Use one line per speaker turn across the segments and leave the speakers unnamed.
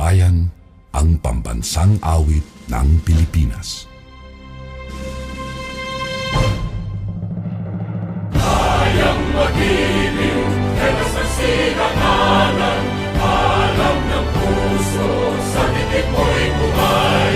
bayan, ang pambansang awit ng Pilipinas.
Kayang mag-ibig, telas ng silanganan, alam ng puso, sa titik mo'y buhay.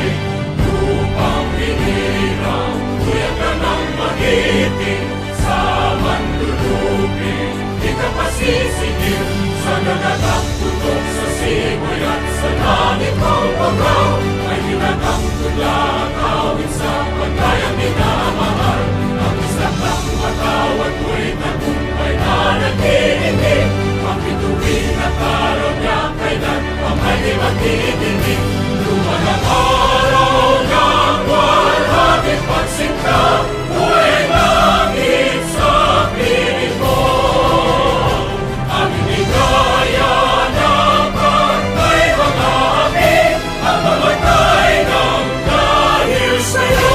Upang hinirang, tuyak ka ng magiting, sa manlulupin, di ka pasisigil, sa nagagang tutok sa simoy at sa langit mong pagaw, ay hinagang tulang awit sa paglayang minamahal. Ang isang ng matawad mo'y tagumpay na nagtinig, ang bituin at araw niya kailan pa may di magtitigig. Lumalang araw ng walhaging pagsinta, buhay langit sa piling mo. Ang inigaya ng pagkay mga api, ang mamatay ng dahil sa'yo.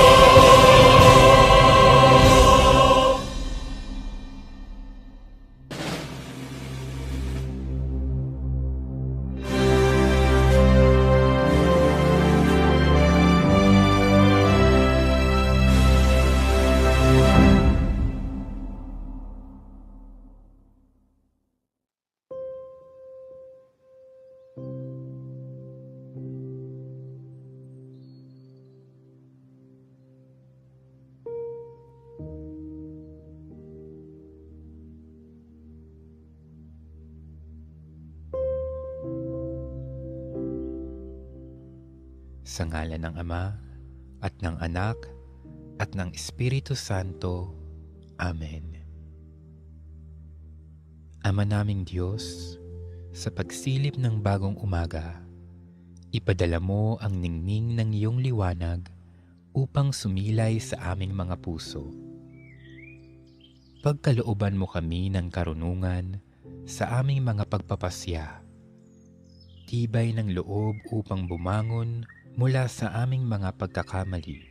Sa ngalan ng Ama, at ng Anak, at ng Espiritu Santo. Amen. Ama naming Diyos, sa pagsilip ng bagong umaga, ipadala mo ang ningning ng iyong liwanag upang sumilay sa aming mga puso. Pagkalooban mo kami ng karunungan sa aming mga pagpapasya, tibay ng loob upang bumangon mula sa aming mga pagkakamali,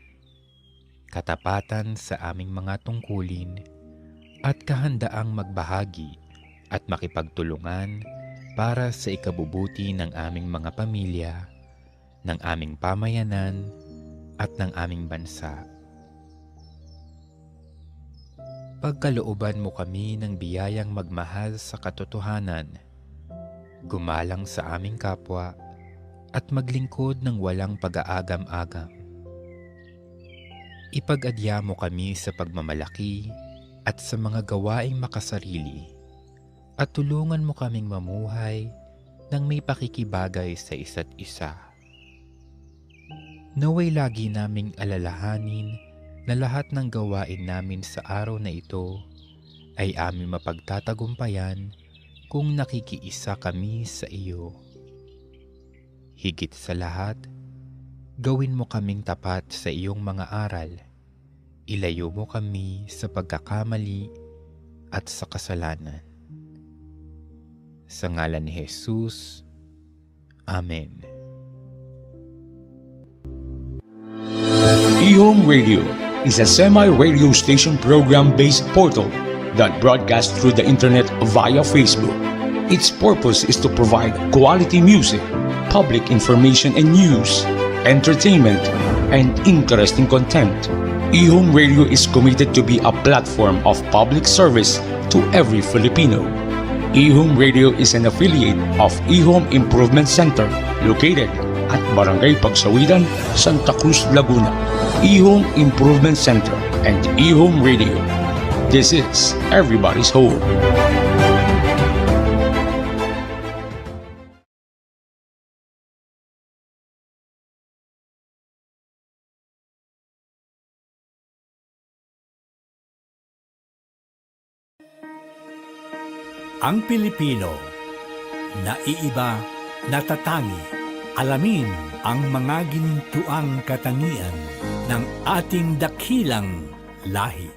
katapatan sa aming mga tungkulin, at kahandaang magbahagi at makipagtulungan para sa ikabubuti ng aming mga pamilya, ng aming pamayanan, at ng aming bansa. Pagkalooban mo kami ng biyayang magmahal sa katotohanan, gumalang sa aming kapwa, at maglingkod ng walang pag-aagam-agam. Ipag-adya mo kami sa pagmamalaki at sa mga gawaing makasarili, at tulungan mo kaming mamuhay ng may pakikibagay sa isa't isa. Naway lagi naming alalahanin na lahat ng gawain namin sa araw na ito ay aming mapagtatagumpayan kung nakikiisa kami sa iyo. Higit sa lahat, gawin mo kaming tapat sa iyong mga aral. Ilayo mo kami sa pagkakamali at sa kasalanan. Sa ngalan ni Jesus, Amen.
E-Home Radio is a semi-radio station program-based portal that broadcasts through the internet via Facebook. Its purpose is to provide quality music, public information and news, entertainment, and interesting content. E-Home Radio is committed to be a platform of public service to every Filipino. E-Home Radio is an affiliate of E-Home Improvement Center located at Barangay Pagsawidan, Santa Cruz, Laguna. E-Home Improvement Center and E-Home Radio. This is everybody's home.
Ang Pilipino, naiiba, natatangi, alamin ang mga ginintuang katangian ng ating dakilang lahi.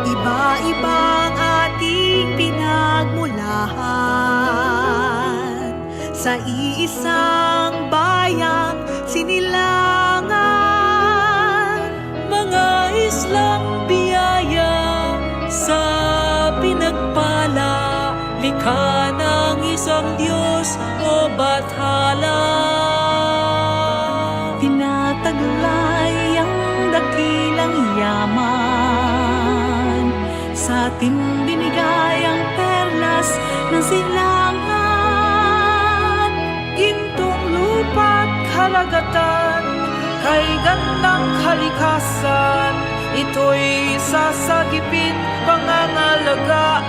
Iba-ibang ating pinagmulahan, sa iisang bayang sinilangan, mga islang biyaya sa ang Diyos o bathala. Tinataglay ang dakilang yaman, sa atin binigay ang perlas ng silangan. Gintong lupa't karagatan, kay gandang kalikasan, ito'y sasagipin pangangalagaan.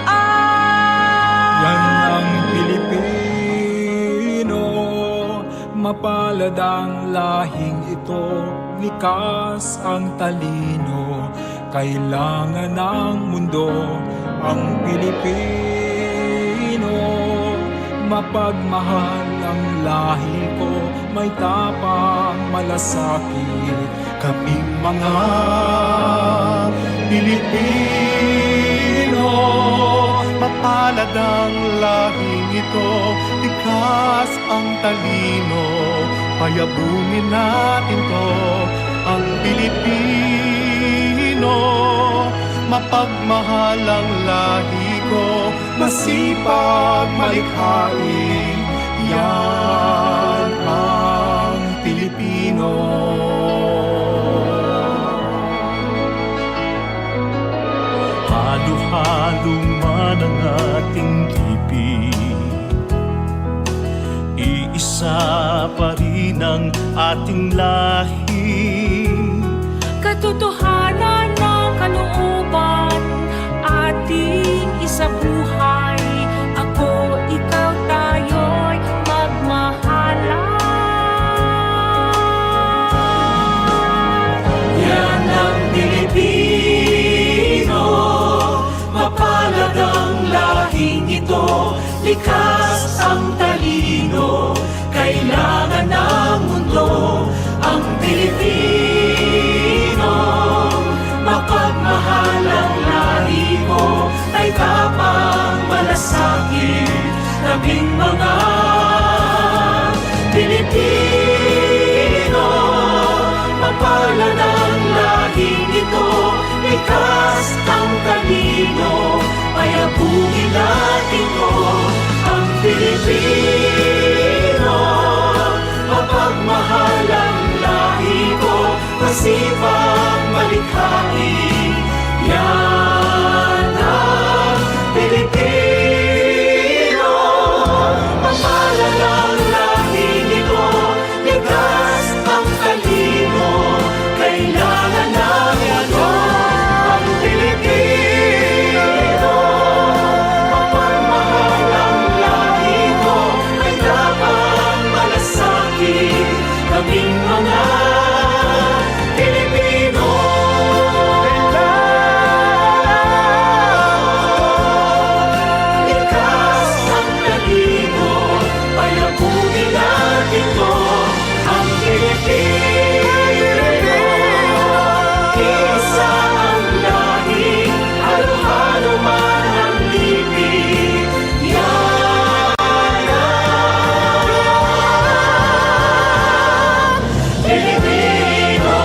Yan ang Pilipino, mapalad ang lahing ito, likas ang talino, kailangan ng mundo ang Pilipino. Mapagmahal ang lahi ko, may tapang malasakit, kaming mga Pilipino. Mapalad ang lahing ito, likas ang talino, payabungin natin to, ang Pilipino. Mapagmahal ang lahi ko, masipag malikhain, yan ang Pilipino. Halo-halo man ang ating tipi, iisa pa rin ang ating lahi.
Katotohanan ng kalooban, ating isabuhay. Ako, ikaw, tayo'y magmahalan.
Yan ang Pilipino, mapalad ang lahing ito, likas ang talino, kailangan ng mundo ang Pilipino. Mapagmahal ang lahi ko, ay tapang malasakit, kaming mga Pilipino. Mapalad ang lahing ito, likas ang talino, payabungin natin ko ang Pilipino. Mapagmahal ang lahi ko, masipag malikhain, yan ang Pilipino. Mapalad ang lahing ito, likas ang talino, kailangan namin ito, ang Pilipino. Mapagmahal ang lahi ko, ay dapat malasakit, kaming mga Pilipino. Likas ang talino, payabungin natin to, ang Pilipino. Isa ang lahi, halo-halo man ang lipi, yan ang Pilipino.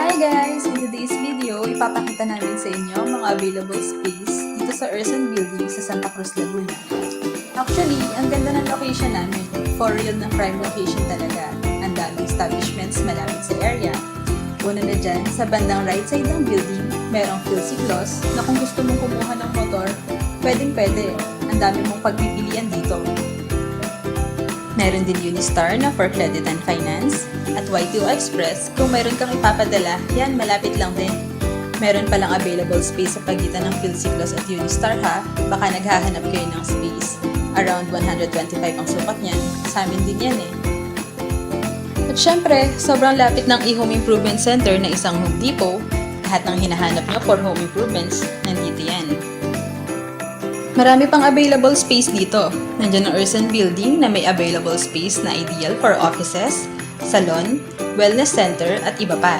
Hi guys! In today's video, ipapakita namin sa inyo ang mga available space dito sa Ursan Building sa Santa Cruz, Laguna. Actually, ang ganda ng location namin. For real na prime location talaga. Ang daming establishments malapit sa area. Una na dyan, sa bandang right side ng building, merong Philciclos na kung gusto mong kumuha ng motor, pwedeng-pwede. Ang dami mong pagpipilian dito. Meron din Unistar na for credit and finance at Y2 Express. Kung meron kang ipapadala, yan malapit lang din. Meron palang available space sa pagitan ng Philciclos at Unistar ha. Baka naghahanap kayo ng space. Around 125 ang sukat niyan. Sa amin din yan eh. At syempre, sobrang lapit ng e-home improvement center na isang Home Depot. Lahat ng hinahanap nyo for home improvements, nandito yan. Marami pang available space dito. Nandiyan ang Ursan Building na may available space na ideal for offices, salon, wellness center at iba pa.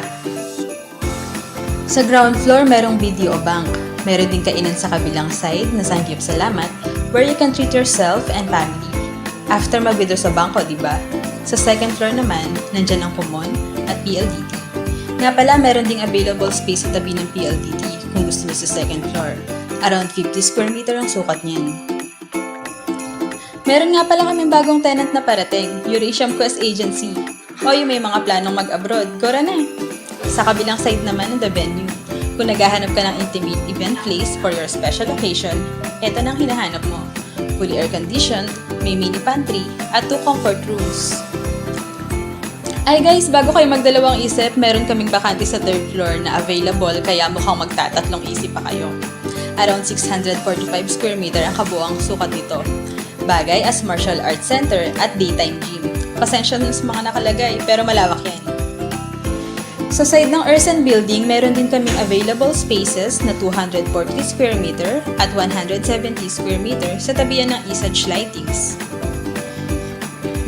Sa ground floor, merong video bank. Meron din kainan sa kabilang side na sanggip salamat where you can treat yourself and family. After mag-withdraw sa bangko, diba? Sa second floor naman, nandyan ang Kumon at PLDT. Nga pala, meron ding available space sa tabi ng PLDT kung gusto nyo sa second floor. Around 50 square meter ang sukat niyan. Meron nga pala kaming bagong tenant na parating, Eurasian Quest Agency. O yung may mga planong mag-abroad, gora na. Sa kabilang side naman ng the venue. Kung naghahanap ka ng intimate event place for your special occasion, eto nang hinahanap mo. Fully air-conditioned, may mini pantry, at 2 comfort rooms. Ay guys, bago kayo magdalawang isip, meron kaming bakante sa third floor na available kaya mukhang magtatatlong isip pa kayo. Around 645 square meter ang kabuang sukat nito. Bagay as martial arts center at daytime gym. Pasensya na sa mga nakalagay, pero malawak yan. Sa side ng Ursan Building, meron din kaming available spaces na 240 square meter at 170 square meter sa tabihan ng Isaj Lightings.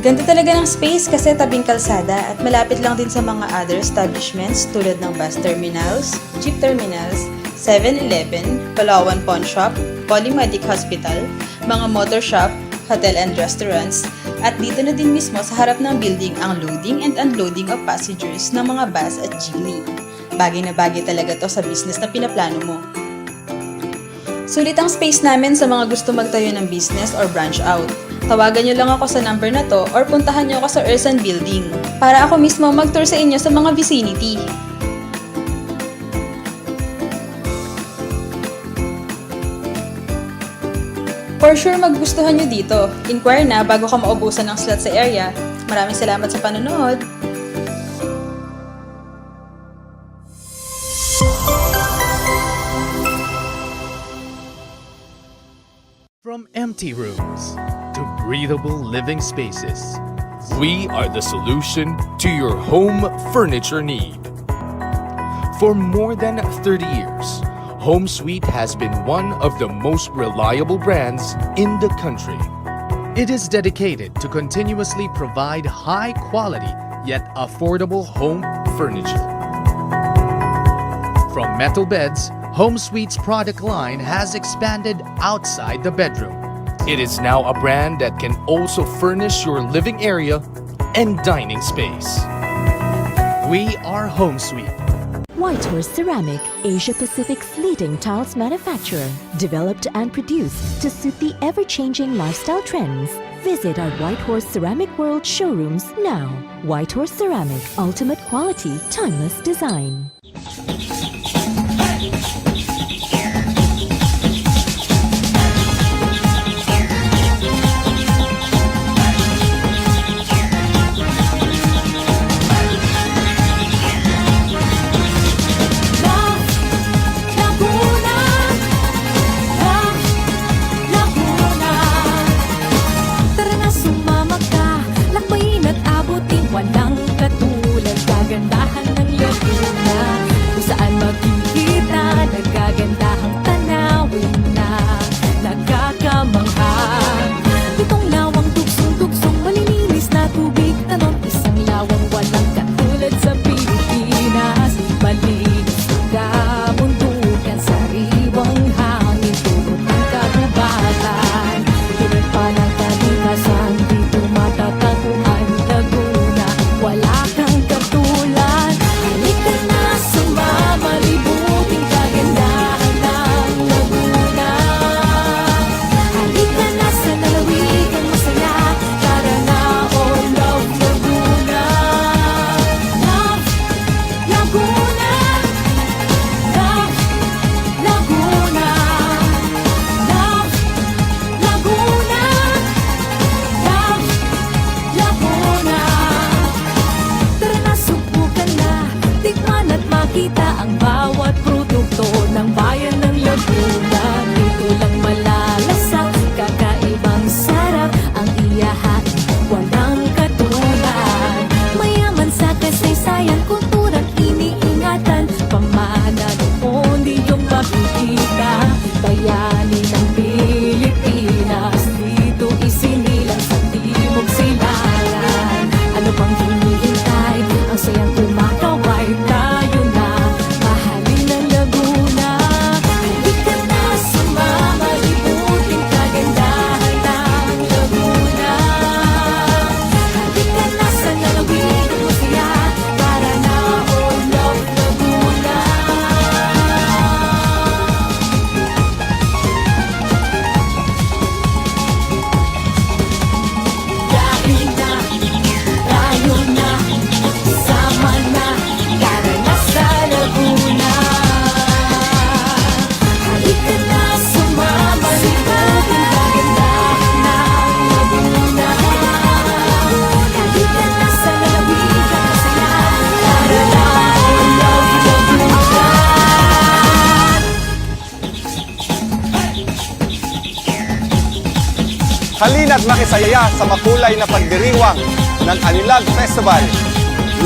Ganda talaga ng space kasi tabing kalsada at malapit lang din sa mga other establishments tulad ng bus terminals, jeep terminals, 7-Eleven, Palawan Pawn Shop, Polymedic Hospital, mga motor shop, hotel and restaurants, at dito na din mismo sa harap ng building ang loading and unloading of passengers ng mga bus at jeepney. Bagay na bagay talaga to sa business na pinaplano mo. Sulit ang space namin sa mga gusto magtayo ng business or branch out. Tawagan nyo lang ako sa number na to or puntahan nyo ako sa Ursan Building para ako mismo mag-tour sa inyo sa mga vicinity. For sure magugustuhan nyo dito. Inquire na bago ka maubusan ng slot sa area. Maraming salamat sa panonood!
From empty rooms to breathable living spaces, we are the solution to your home furniture need. For more than 30 years, Home Suite has been one of the most reliable brands in the country. It is dedicated to continuously provide high quality yet affordable home furniture. From metal beds, Home Suite's product line has expanded outside the bedroom. It is now a brand that can also furnish your living area and dining space. We are Home Suite.
Whitehorse Ceramic, Asia Pacific's leading tiles manufacturer, developed and produced to suit the ever-changing lifestyle trends. Visit our Whitehorse Ceramic World showrooms now. Whitehorse Ceramic, ultimate quality, timeless design.
Walang katulad kagandahan ng Laguna, kung saan makikita nagagandahang tanawin na nakakamangha. Itong lawang dugsong-dugsong, malilinis na tubig talon, isang lawang walang katulad sa Pilipinas. Malinis na kabundukan, sariwang hangin, tulot ng kagubatan. Tulad pa ng kalikasan, dito matatagpuan Laguna. Wala kang katulad. Halika na, sumama, libuting kagandahan na
Halina't makisaya sa makulay na pagdiriwang ng Anilag Festival.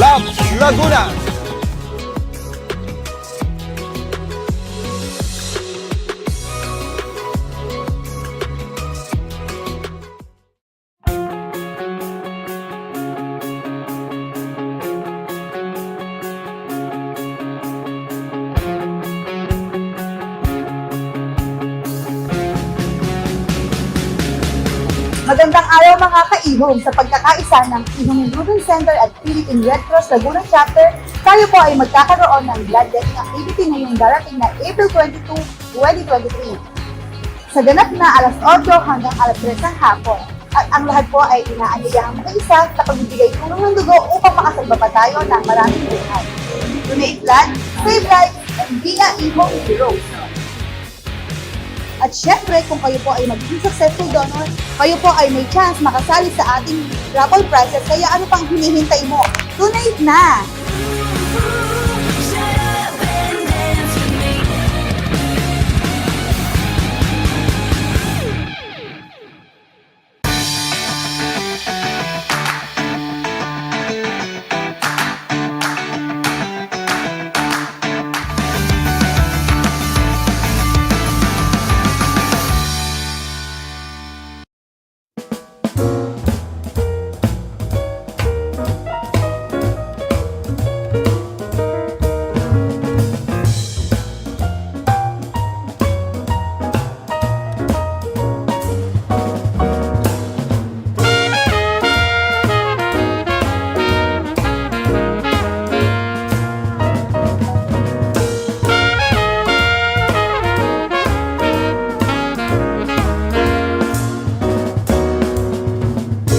Love Laguna!
Magandang araw mga ka-EHome sa pagkakaisa ng E-Home Improvement Center at Philippine Red Cross Laguna Chapter. Tayo po ay magkakaroon ng blood bank activity ngayong darating na April 22, 2023. Sa ganap na alas 8 hanggang alas 3 ng hapon. At ang lahat po ay inaanyayahang mag-isa sa pagbibigay tulong ng dugo upang makasalba pa tayo ng maraming buhay. Donate blood, save lives, and be a E-Home Heroes. At syempre, kung kayo po ay magiging successful donor, kayo po ay may chance makasali sa ating raffle prizes. Kaya ano pang hinihintay mo? Donate na!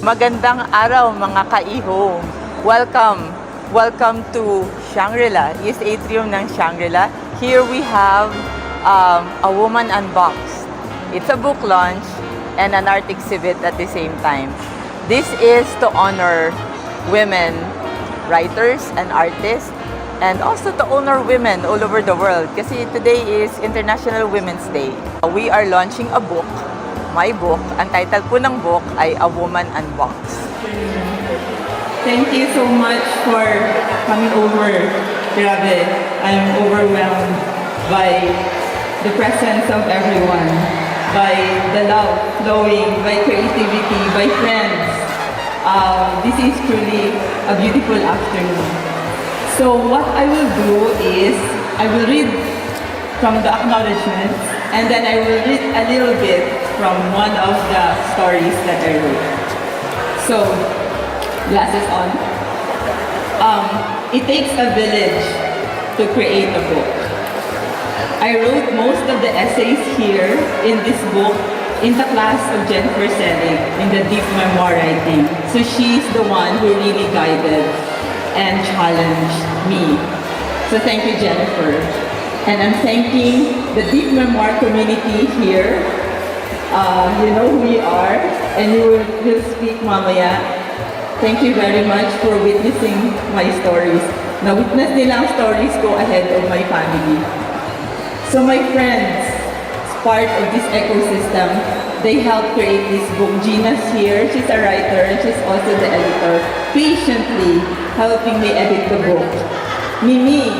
Magandang araw mga ka-EHome. Welcome to Shangri-La, East Atrium ng Shangri-La. Here we have a Woman Unboxed. It's a book launch and an art exhibit at the same time. This is to honor women writers and artists, and also to honor women all over the world kasi today is International Women's Day. We are launching a book. My book, ang title po ng book ay A Woman Unboxed.
Thank you so much for coming over. Grabe, I'm overwhelmed by the presence of everyone, by the love flowing, by creativity, by friends. This is truly a beautiful afternoon. So what I will do is, I will read from the acknowledgements, and then I will read a little bit from one of the stories that I wrote. So, glasses on. It takes a village to create a book. I wrote most of the essays here in this book in the class of Jennifer Selig in the deep memoir writing. So she's the one who really guided and challenged me. So thank you, Jennifer. And I'm thanking the deep memoir community here. You know who you are, and you will speak mamaya. Thank you very much for witnessing my stories. Na-witness nila ang stories ko ahead of my family. So my friends, as part of this ecosystem, they helped create this book. Gina's here, she's a writer, and she's also the editor, patiently helping me edit the book. Mimi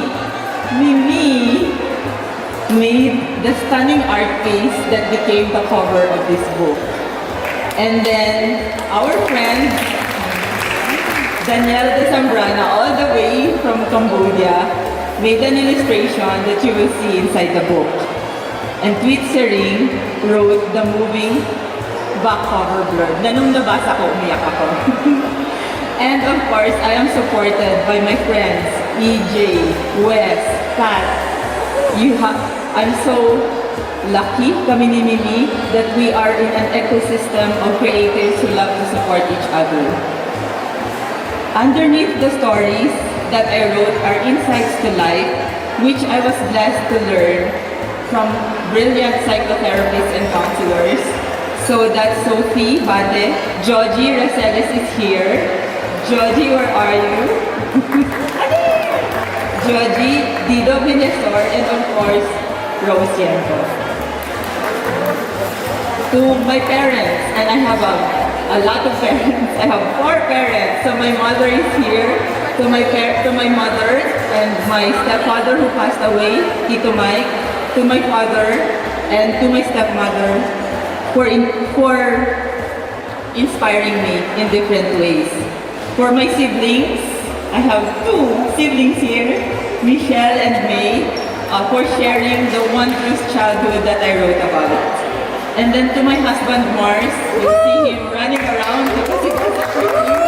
made the stunning art piece that became the cover of this book. And then our friend Danielle de Zambrana, all the way from Cambodia, made an illustration that you will see inside the book. And Tweet Sering wrote the moving back cover blurb. Na nung nabasa ko, umiyak ako. And of course, I am supported by my friends, EJ, Wes, Pat. I'm so lucky, kami ni Mimi, that we are in an ecosystem of creatives who love to support each other. Underneath the stories that I wrote are insights to life, which I was blessed to learn from brilliant psychotherapists and counselors. So that's Sophie Bate, Georgie Raceles is here. Georgie, where are you? Georgie, Dido Vinesor, and of course, Rose Yenko. to my parents, and I have a lot of parents. I have 4 parents. So my mother is here, to my mother and my stepfather who passed away, Tito Mike, to my father and to my stepmother for inspiring me in different ways. For my siblings, I have 2 siblings here, Michelle and May, for sharing the wondrous childhood that I wrote about. And then to my husband Mars, you see him running around because it was a curfew.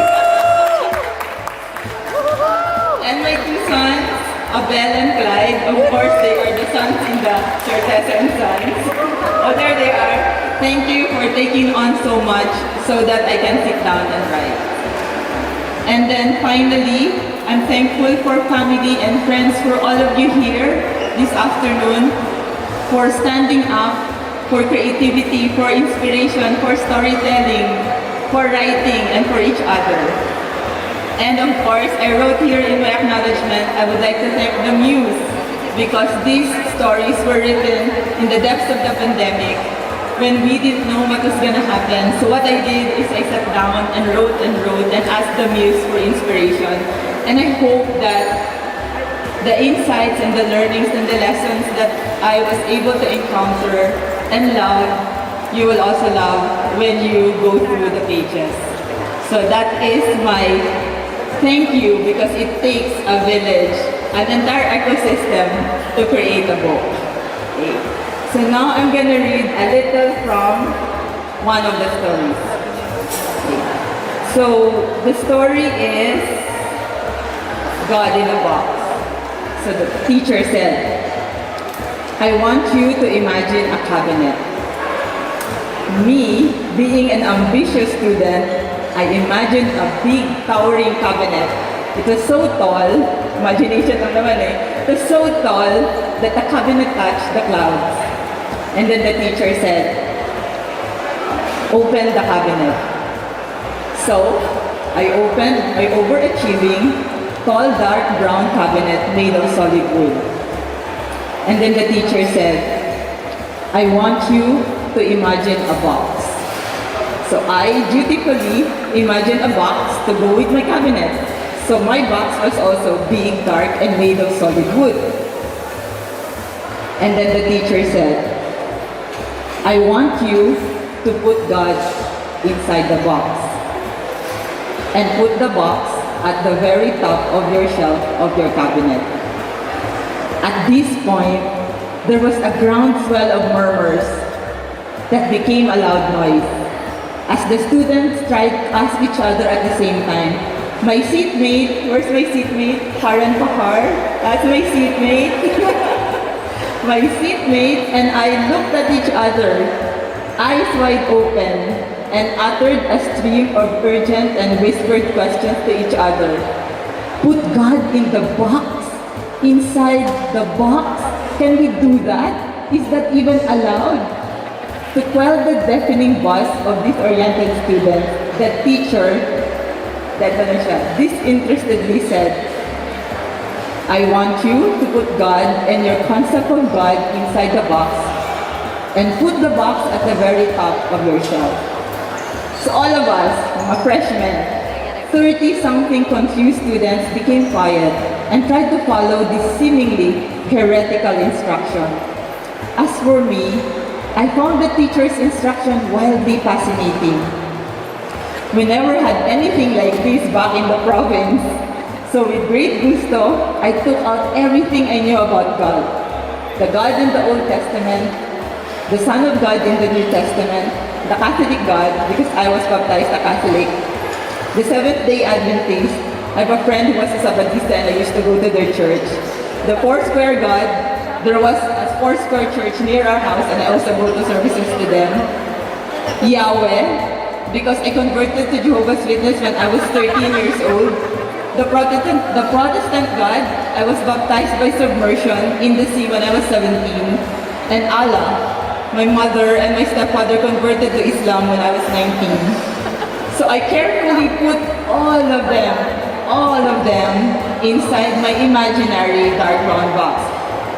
And my 2 sons, Abel and Clyde, of course they are the sons in the Certeza and Sons. Oh, there they are. Thank you for taking on so much so that I can sit down and write. And then finally, I'm thankful for family and friends, for all of you here this afternoon, for standing up, for creativity, for inspiration, for storytelling, for writing, and for each other. And of course, I wrote here in my acknowledgement, I would like to thank the Muse, because these stories were written in the depths of the pandemic, when we didn't know what was going to happen. So what I did is I sat down and wrote and asked the Muse for inspiration. And I hope that the insights and the learnings and the lessons that I was able to encounter and love, you will also love when you go through the pages. So that is my thank you, because it takes a village, an entire ecosystem to create a book. Okay. So now I'm gonna read a little from one of the stories. Okay. So the story is God in a Box. So the teacher said, I want you to imagine a cabinet. Me, being an ambitious student, I imagined a big towering cabinet. It was so tall, imagination lang naman eh, it was so tall that the cabinet touched the clouds. And then the teacher said, open the cabinet. So, I opened my overachieving, tall, dark brown cabinet made of solid wood. And then the teacher said, I want you to imagine a box. So I dutifully imagined a box to go with my cabinet. So my box was also big, dark, and made of solid wood. And then the teacher said, I want you to put God inside the box and put the box at the very top of your shelf of your cabinet. At this point, there was a groundswell of murmurs that became a loud noise as the students tried to ask each other at the same time, my seatmate, where's my seatmate? Haran Pakar, that's my seatmate. My seatmate and I looked at each other, eyes wide open, and uttered a stream of urgent and whispered questions to each other. Put God in the box? Inside the box? Can we do that? Is that even allowed? To quell the deafening buzz of disoriented students, the teacher, disinterestedly said, I want you to put God and your concept of God inside the box and put the box at the very top of your shelf. So all of us, mga freshmen, 30-something confused students became quiet and tried to follow this seemingly heretical instruction. As for me, I found the teacher's instruction wildly fascinating. We never had anything like this back in the province. So with great gusto, I took out everything I knew about God. The God in the Old Testament, the Son of God in the New Testament, the Catholic God, because I was baptized a Catholic, the Seventh-day Adventist. I have a friend who was a Sabbatista and I used to go to their church. The Foursquare God, there was a Foursquare church near our house and I also go to services to them. Yahweh, because I converted to Jehovah's Witness when I was 13 years old. The Protestant God, I was baptized by submersion in the sea when I was 17. And Allah, my mother and my stepfather converted to Islam when I was 19. So I carefully put all of them inside my imaginary dark brown box.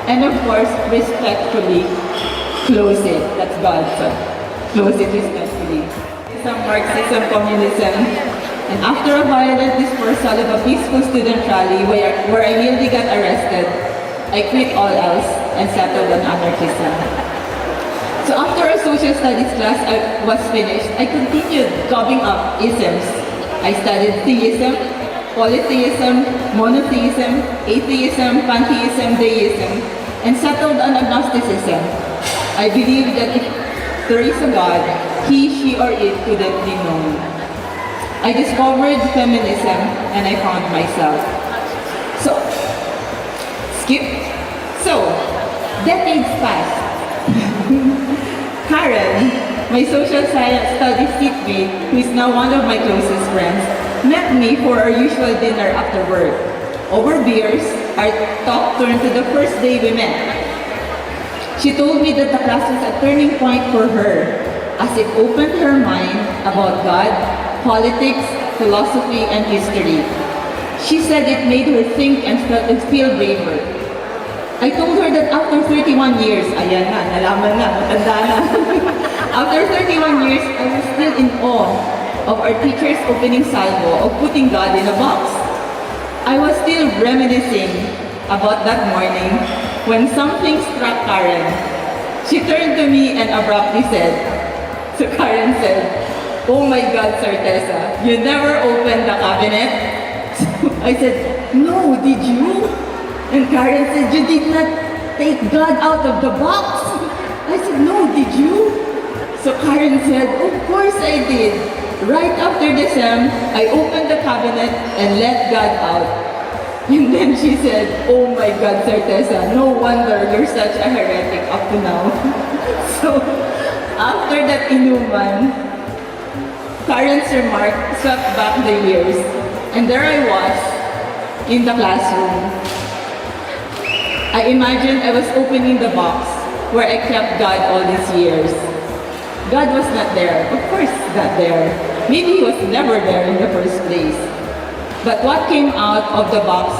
And of course, respectfully close it. That's God's son. close it respectfully. Some Marxism, communism, and after a violent dispersal of a peaceful student rally where I nearly got arrested, I quit all else and settled on anarchism. So after a social studies class was finished, I continued gobbing up isms. I studied theism, polytheism, monotheism, atheism, pantheism, deism, and settled on agnosticism. I believe that if there is a God, he, she, or it couldn't be known. I discovered feminism and I found myself. So, decades passed. Karen, my social science studies seatmate, who is now one of my closest friends, met me for our usual dinner after work. Over beers, our talk turned to the first day we met. She told me that the class was a turning point for her, as it opened her mind about God, politics, philosophy, and history. She said it made her think and feel braver. I told her that after 31 years, ayan na, nalaman na, matanda na. After 31 years, I was still in awe of our teacher's opening salvo of putting God in a box. I was still reminiscing about that morning when something struck Karen. She turned to me and abruptly said, so Karen said, "Oh my God, Certeza, you never opened the cabinet?" So I said, "No, did you?" And Karen said, "You did not take God out of the box?" I said, "No, did you?" So Karen said, "Of course I did. Right after the SEM, I opened the cabinet and let God out." And then she said, "Oh my God, Certeza, no wonder you're such a heretic up to now." So after that inuman, Karen's remark swept back the years. And there I was in the classroom. I imagined I was opening the box where I kept God all these years. God was not there. Of course not there. Maybe he was never there in the first place. But what came out of the box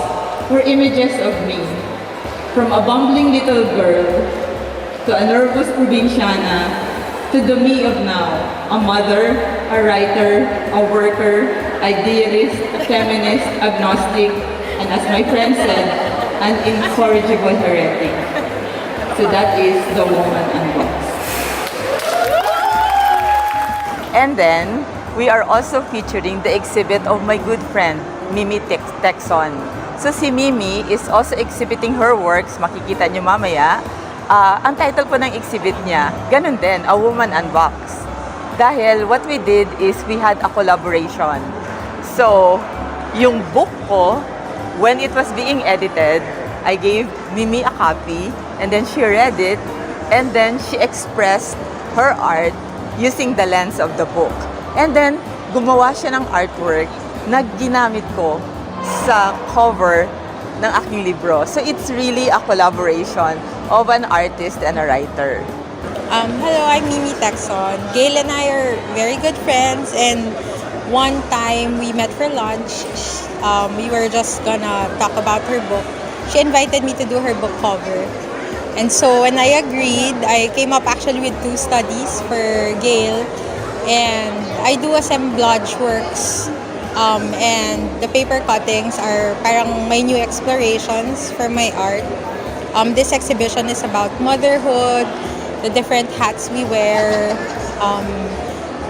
were images of me. From a bumbling little girl to a nervous provinciana to the me of now. A mother, a writer, a worker, idealist, feminist, agnostic, and as my friend said, an incorrigible heretic. So that is the Woman Unboxed.
And then, we are also featuring the exhibit of my good friend, Mimi Tecson. So si Mimi is also exhibiting her works, makikita nyo mamaya. Ang title po ng exhibit niya, ganun din, A Woman Unboxed. Dahil what we did is we had a collaboration. So, yung book ko, when it was being edited, I gave Mimi a copy and then she read it and then she expressed her art using the lens of the book. And then, gumawa siya ng artwork na ginamit ko sa cover ng aking libro. So it's really a collaboration of an artist and a writer.
Hello, I'm Mimi Tecson. Gayle and I are very good friends, and one time we met for lunch. We were just gonna talk about her book. She invited me to do her book cover. And so when I agreed, I came up actually with 2 studies for Gayle. And I do assemblage works. And the paper cuttings are parang my new explorations for my art. This exhibition is about motherhood, the different hats we wear,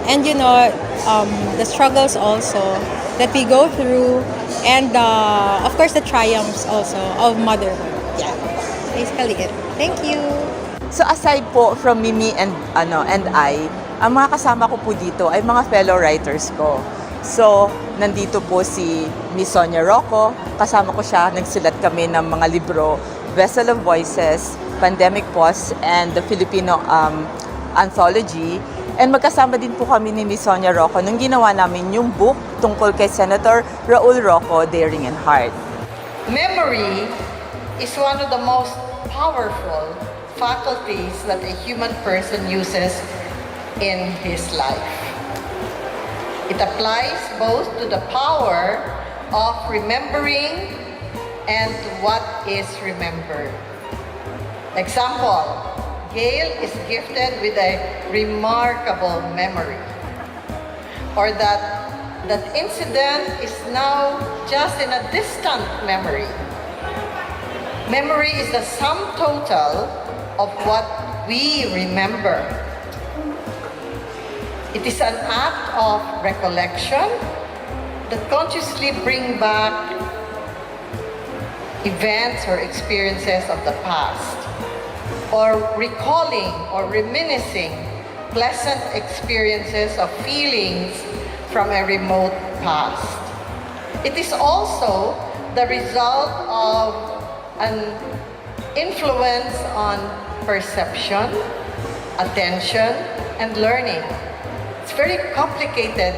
and the struggles also that we go through, and of course the triumphs also of motherhood. Yeah, basically it. Thank you.
So aside po from Mimi and I, ang mga kasama ko po dito ay mga fellow writers ko. So, nandito po si Miss Sonia Roco, kasama ko siya, nagsulat kami ng mga libro, Vessel of Voices, Pandemic Pause, and the Filipino Anthology. And magkasama din po kami ni Miss Sonia Roco nung ginawa namin yung book tungkol kay Senator Raul Roco, Daring in Heart.
Memory is one of the most powerful faculties that a human person uses in his life. It applies both to the power of remembering and to what is remembered. Example, Gayle is gifted with a remarkable memory, or that incident is now just in a distant memory. Memory is the sum total of what we remember. It is an act of recollection that consciously bring back events or experiences of the past, or recalling or reminiscing pleasant experiences of feelings from a remote past. It is also the result of an influence on perception, attention, and learning. It's very complicated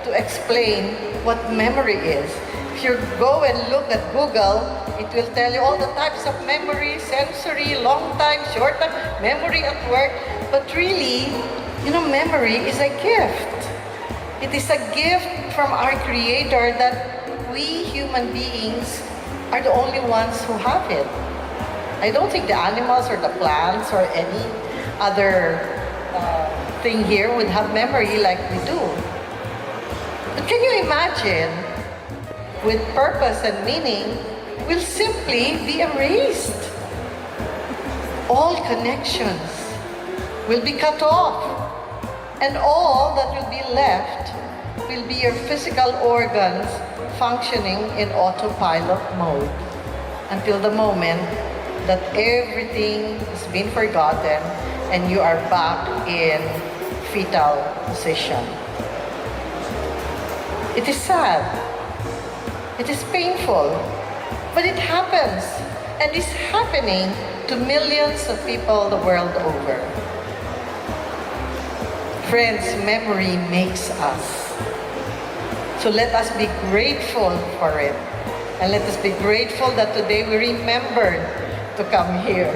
to explain what memory is. If you go and look at Google, it will tell you all the types of memory, sensory, long time, short time, memory at work. But really, memory is a gift. It is a gift from our Creator that we human beings are the only ones who have it. I don't think the animals or the plants or any other thing here would have memory like we do. But can you imagine, with purpose and meaning, will simply be erased. All connections will be cut off, and all that will be left will be your physical organs functioning in autopilot mode until the moment that everything has been forgotten and you are back in fetal position. It is sad. It is painful, but it happens, and is happening to millions of people the world over. Friends, memory makes us. So let us be grateful for it, and let us be grateful that today we remembered to come here.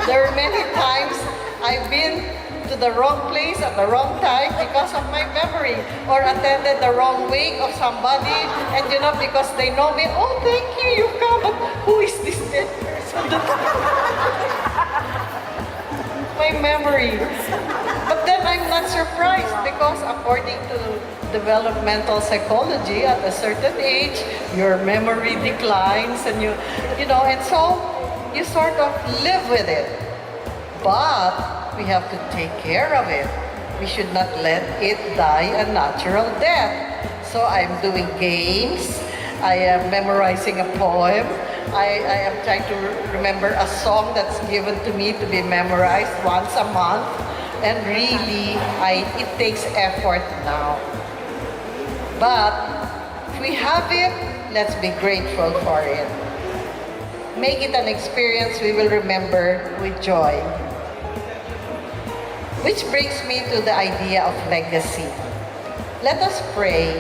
There are many times I've been to the wrong place at the wrong time because of my memory, or attended the wrong wake of somebody, and because they know me, oh, thank you, you've come, but who is this dead person? My memory. But then I'm not surprised, because according to developmental psychology, at a certain age, your memory declines, and and so you sort of live with it. But we have to take care of it. We should not let it die a natural death. So I'm doing games. I am memorizing a poem. I am trying to remember a song that's given to me to be memorized once a month. And really, it takes effort now. But if we have it, let's be grateful for it. Make it an experience we will remember with joy. Which brings me to the idea of legacy. Let us pray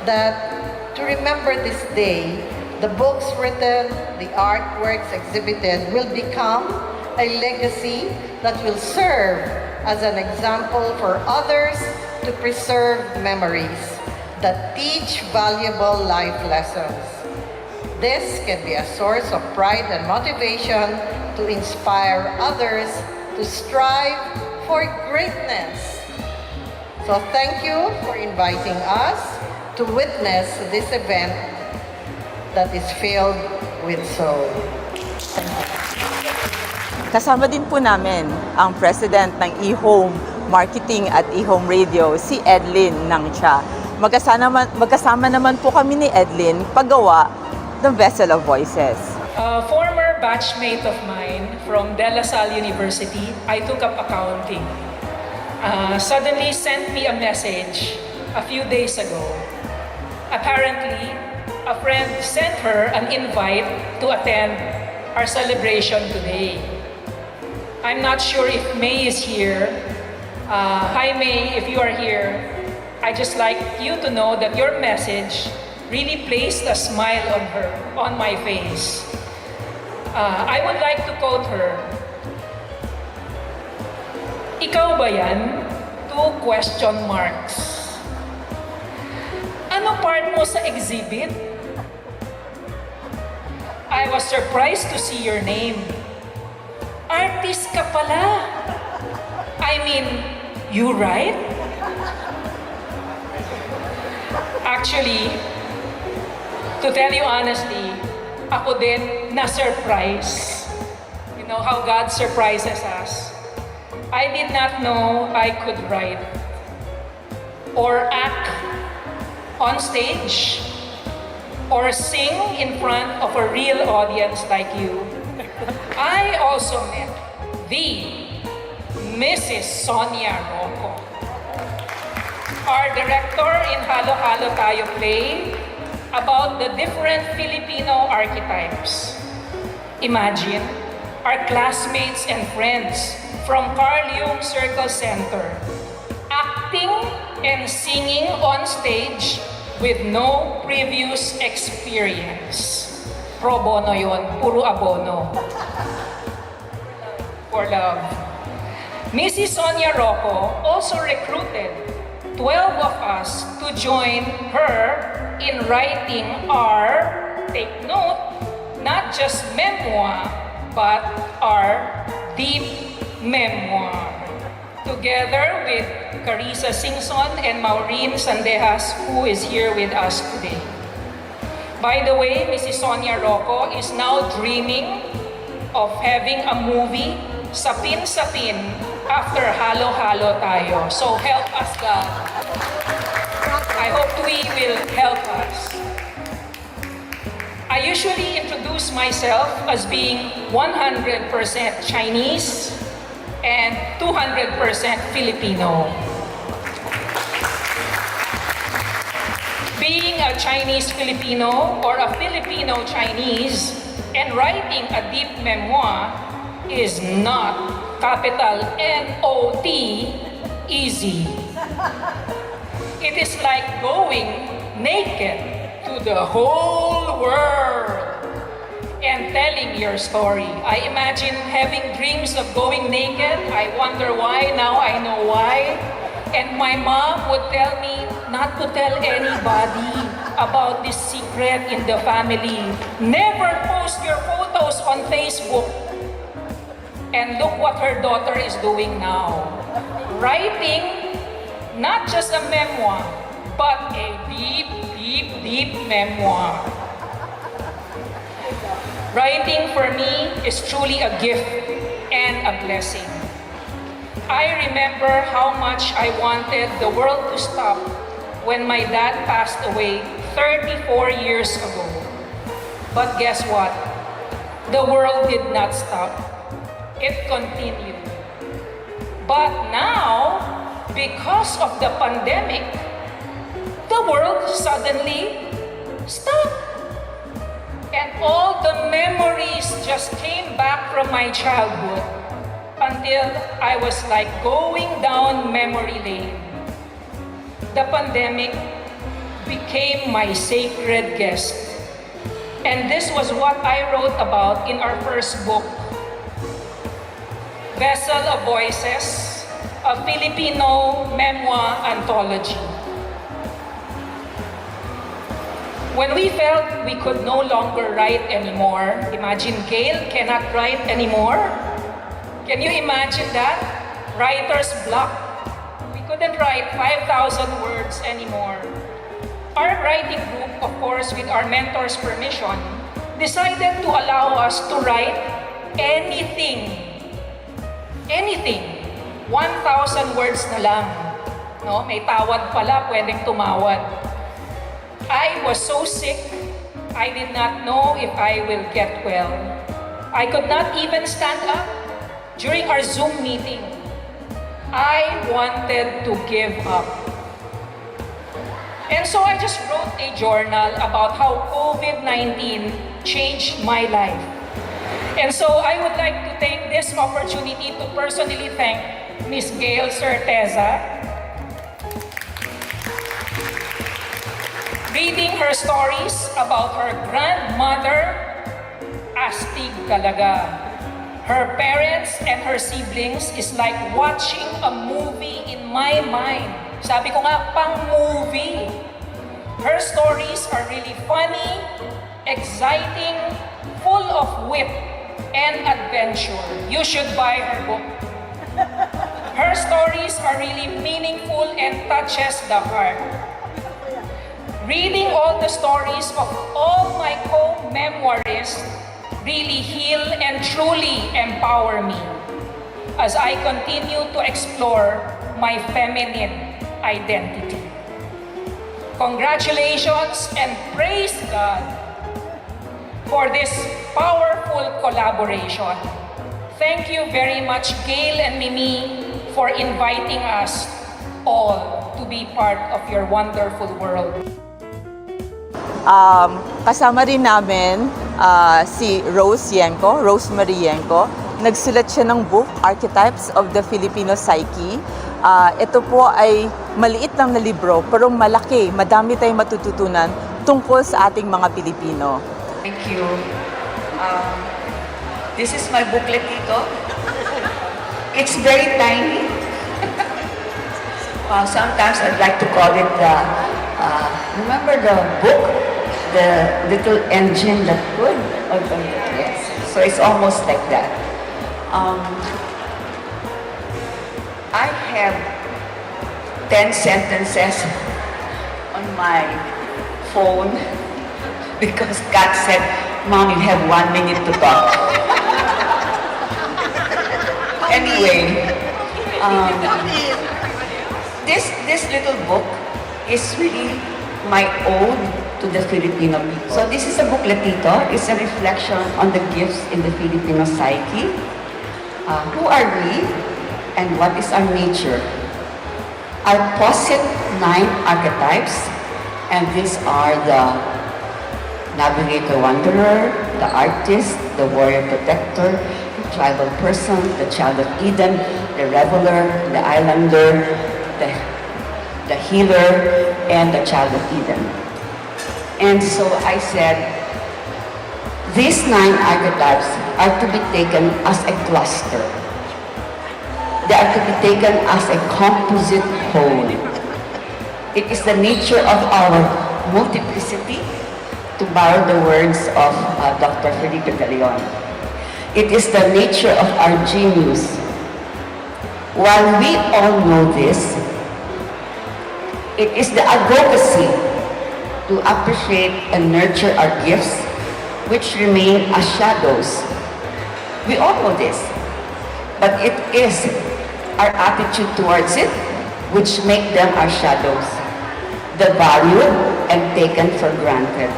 that to remember this day, the books written, the artworks exhibited will become a legacy that will serve as an example for others to preserve memories that teach valuable life lessons. This can be a source of pride and motivation to inspire others to strive for greatness. So thank you for inviting us to witness this event that is filled with soul.
Kasama din po namin ang President ng E-Home Marketing at E-Home Radio, si Edlyn Ng Cha. Magkasama naman po kami ni Edlyn paggawa ng Vessel of Voices.
A former batchmate of mine from De La Salle University, I took up accounting, suddenly sent me a message a few days ago. Apparently, a friend sent her an invite to attend our celebration today. I'm not sure if May is here. Hi May, if you are here, I just like you to know that your message really placed a smile on my face. I would like to quote her. Ikaw ba yan? 2 question marks. Ano part mo sa exhibit? I was surprised to see your name. Artist ka pala. I mean, you write? Actually, to tell you honestly, ako din na-surprise. You know how God surprises us. I did not know I could write or act on stage or sing in front of a real audience like you. I also met the Mrs. Sonia Roco, our director in Halo Halo Tayo play about the different Filipino archetypes. Imagine our classmates and friends from Ka-EHome Circle Center acting and singing on stage with no previous experience. Pro bono yun, puro abono. For love. Mrs. Sonia Roco also recruited 12 of us to join her in writing our, take note, not just memoir, but our deep memoir. Together with Carissa Singson and Maureen Sandejas, who is here with us today. By the way, Mrs. Sonia Roco is now dreaming of having a movie, Sapin-Sapin, after Halo Halo Tayo. So help us, God. I hope we will help us. I usually introduce myself as being 100% Chinese and 200% Filipino. Being a Chinese Filipino or a Filipino Chinese and writing a deep memoir is not, capital N-O-T, easy. It is like going naked to the whole world and telling your story. I imagine having dreams of going naked. I wonder why, now I know why. And my mom would tell me not to tell anybody about this secret in the family. Never post your photos on Facebook. And look what her daughter is doing now. Writing not just a memoir, but a deep, deep, deep memoir. Writing for me is truly a gift and a blessing. I remember how much I wanted the world to stop when my dad passed away 34 years ago. But guess what? The world did not stop. It continued. But now, because of the pandemic, the world suddenly stopped. And all the memories just came back from my childhood until I was like going down memory lane. The pandemic became my sacred guest. And this was what I wrote about in our first book, Vessel of Voices, a Filipino memoir anthology. When we felt we could no longer write anymore, imagine Gayle cannot write anymore. Can you imagine that? Writer's block. We couldn't write 5,000 words anymore. Our writing group, of course, with our mentor's permission, decided to allow us to write anything. Anything. 1,000 words na lang. No? May tawad pala, pwedeng tumawad. I was so sick, I did not know if I will get well. I could not even stand up during our Zoom meeting. I wanted to give up. And so I just wrote a journal about how COVID-19 changed my life. And so I would like to take this opportunity to personally thank Miss Gayle Certeza. Reading her stories about her grandmother, astig talaga. Her parents and her siblings is like watching a movie in my mind. Sabi ko nga, pang-movie. Her stories are really funny, exciting, full of wit and adventure. You should buy her book. Her are really meaningful and touches the heart. Reading all the stories of all my co-memoirists really heal and truly empower me as I continue to explore my feminine identity. Congratulations and praise God for this powerful collaboration. Thank you very much, Gayle and Mimi, for inviting us all to be part of your wonderful world.
Kasama rin namin si Rosa Maria Jaranilla. Nagsulat siya ng book, Archetypes of the Filipino Psyche. Ito po ay maliit lang na libro, pero malaki, madami tayong matututunan tungkol sa ating mga Pilipino.
Thank you. This is my booklet dito. It's very tiny. Sometimes I'd like to call it the, remember the book? The little engine that could? Yes. So it's almost like that. I have 10 sentences on my phone because Kat said, Mom, you have 1 minute to talk. Anyway, this little book is really my ode to the Filipino people. So this is a bookletito. It's a reflection on the gifts in the Filipino psyche. Who are we and what is our nature? I posit 9 archetypes, and these are the navigator wanderer, the artist, the warrior protector, the tribal person, the child of Eden, the reveler, the islander, the healer, and the child of Eden. And so I said, these 9 archetypes are to be taken as a cluster. They are to be taken as a composite whole. It is the nature of our multiplicity, to borrow the words of Dr. Felipe de Leon. It is the nature of our genius. While we all know this, it is the advocacy to appreciate and nurture our gifts, which remain as shadows. We all know this, but it is our attitude towards it which make them our shadows, the valued and taken for granted.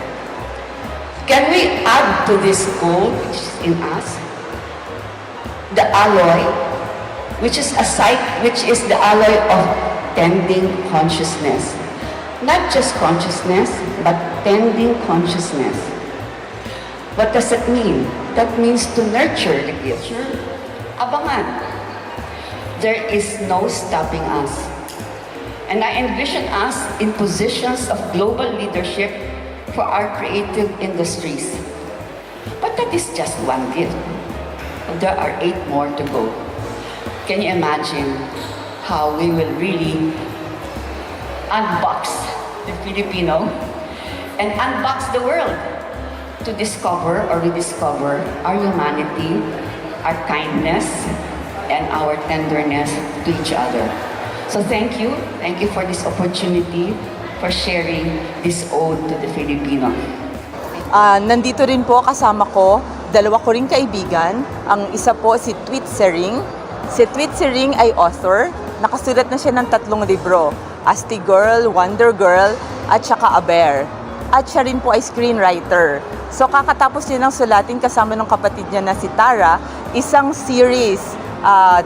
Can we add to this gold which is in us, the alloy, which is the alloy of tending consciousness? Not just consciousness, but tending consciousness. What does it mean? That means to nurture the gift. Abangan. There is no stopping us. And I envision us in positions of global leadership for our creative industries. But that is just one gift. There are 8 more to go. Can you imagine how we will really unbox the Filipino and unbox the world to discover or rediscover our humanity, our kindness, and our tenderness to each other. So thank you for this opportunity, for sharing this ode to the Filipino.
Nandito rin po kasama ko, 2 ko ring kaibigan. Ang isa po si Tweet Sering. Si Tweet Sering ay author. Nakasulat na siya ng 3 libro. Asti Girl, Wonder Girl, at saka A Bear. At siya rin po ay screenwriter. So kakatapos niya ng sulatin kasama ng kapatid niya na si Tara, isang series,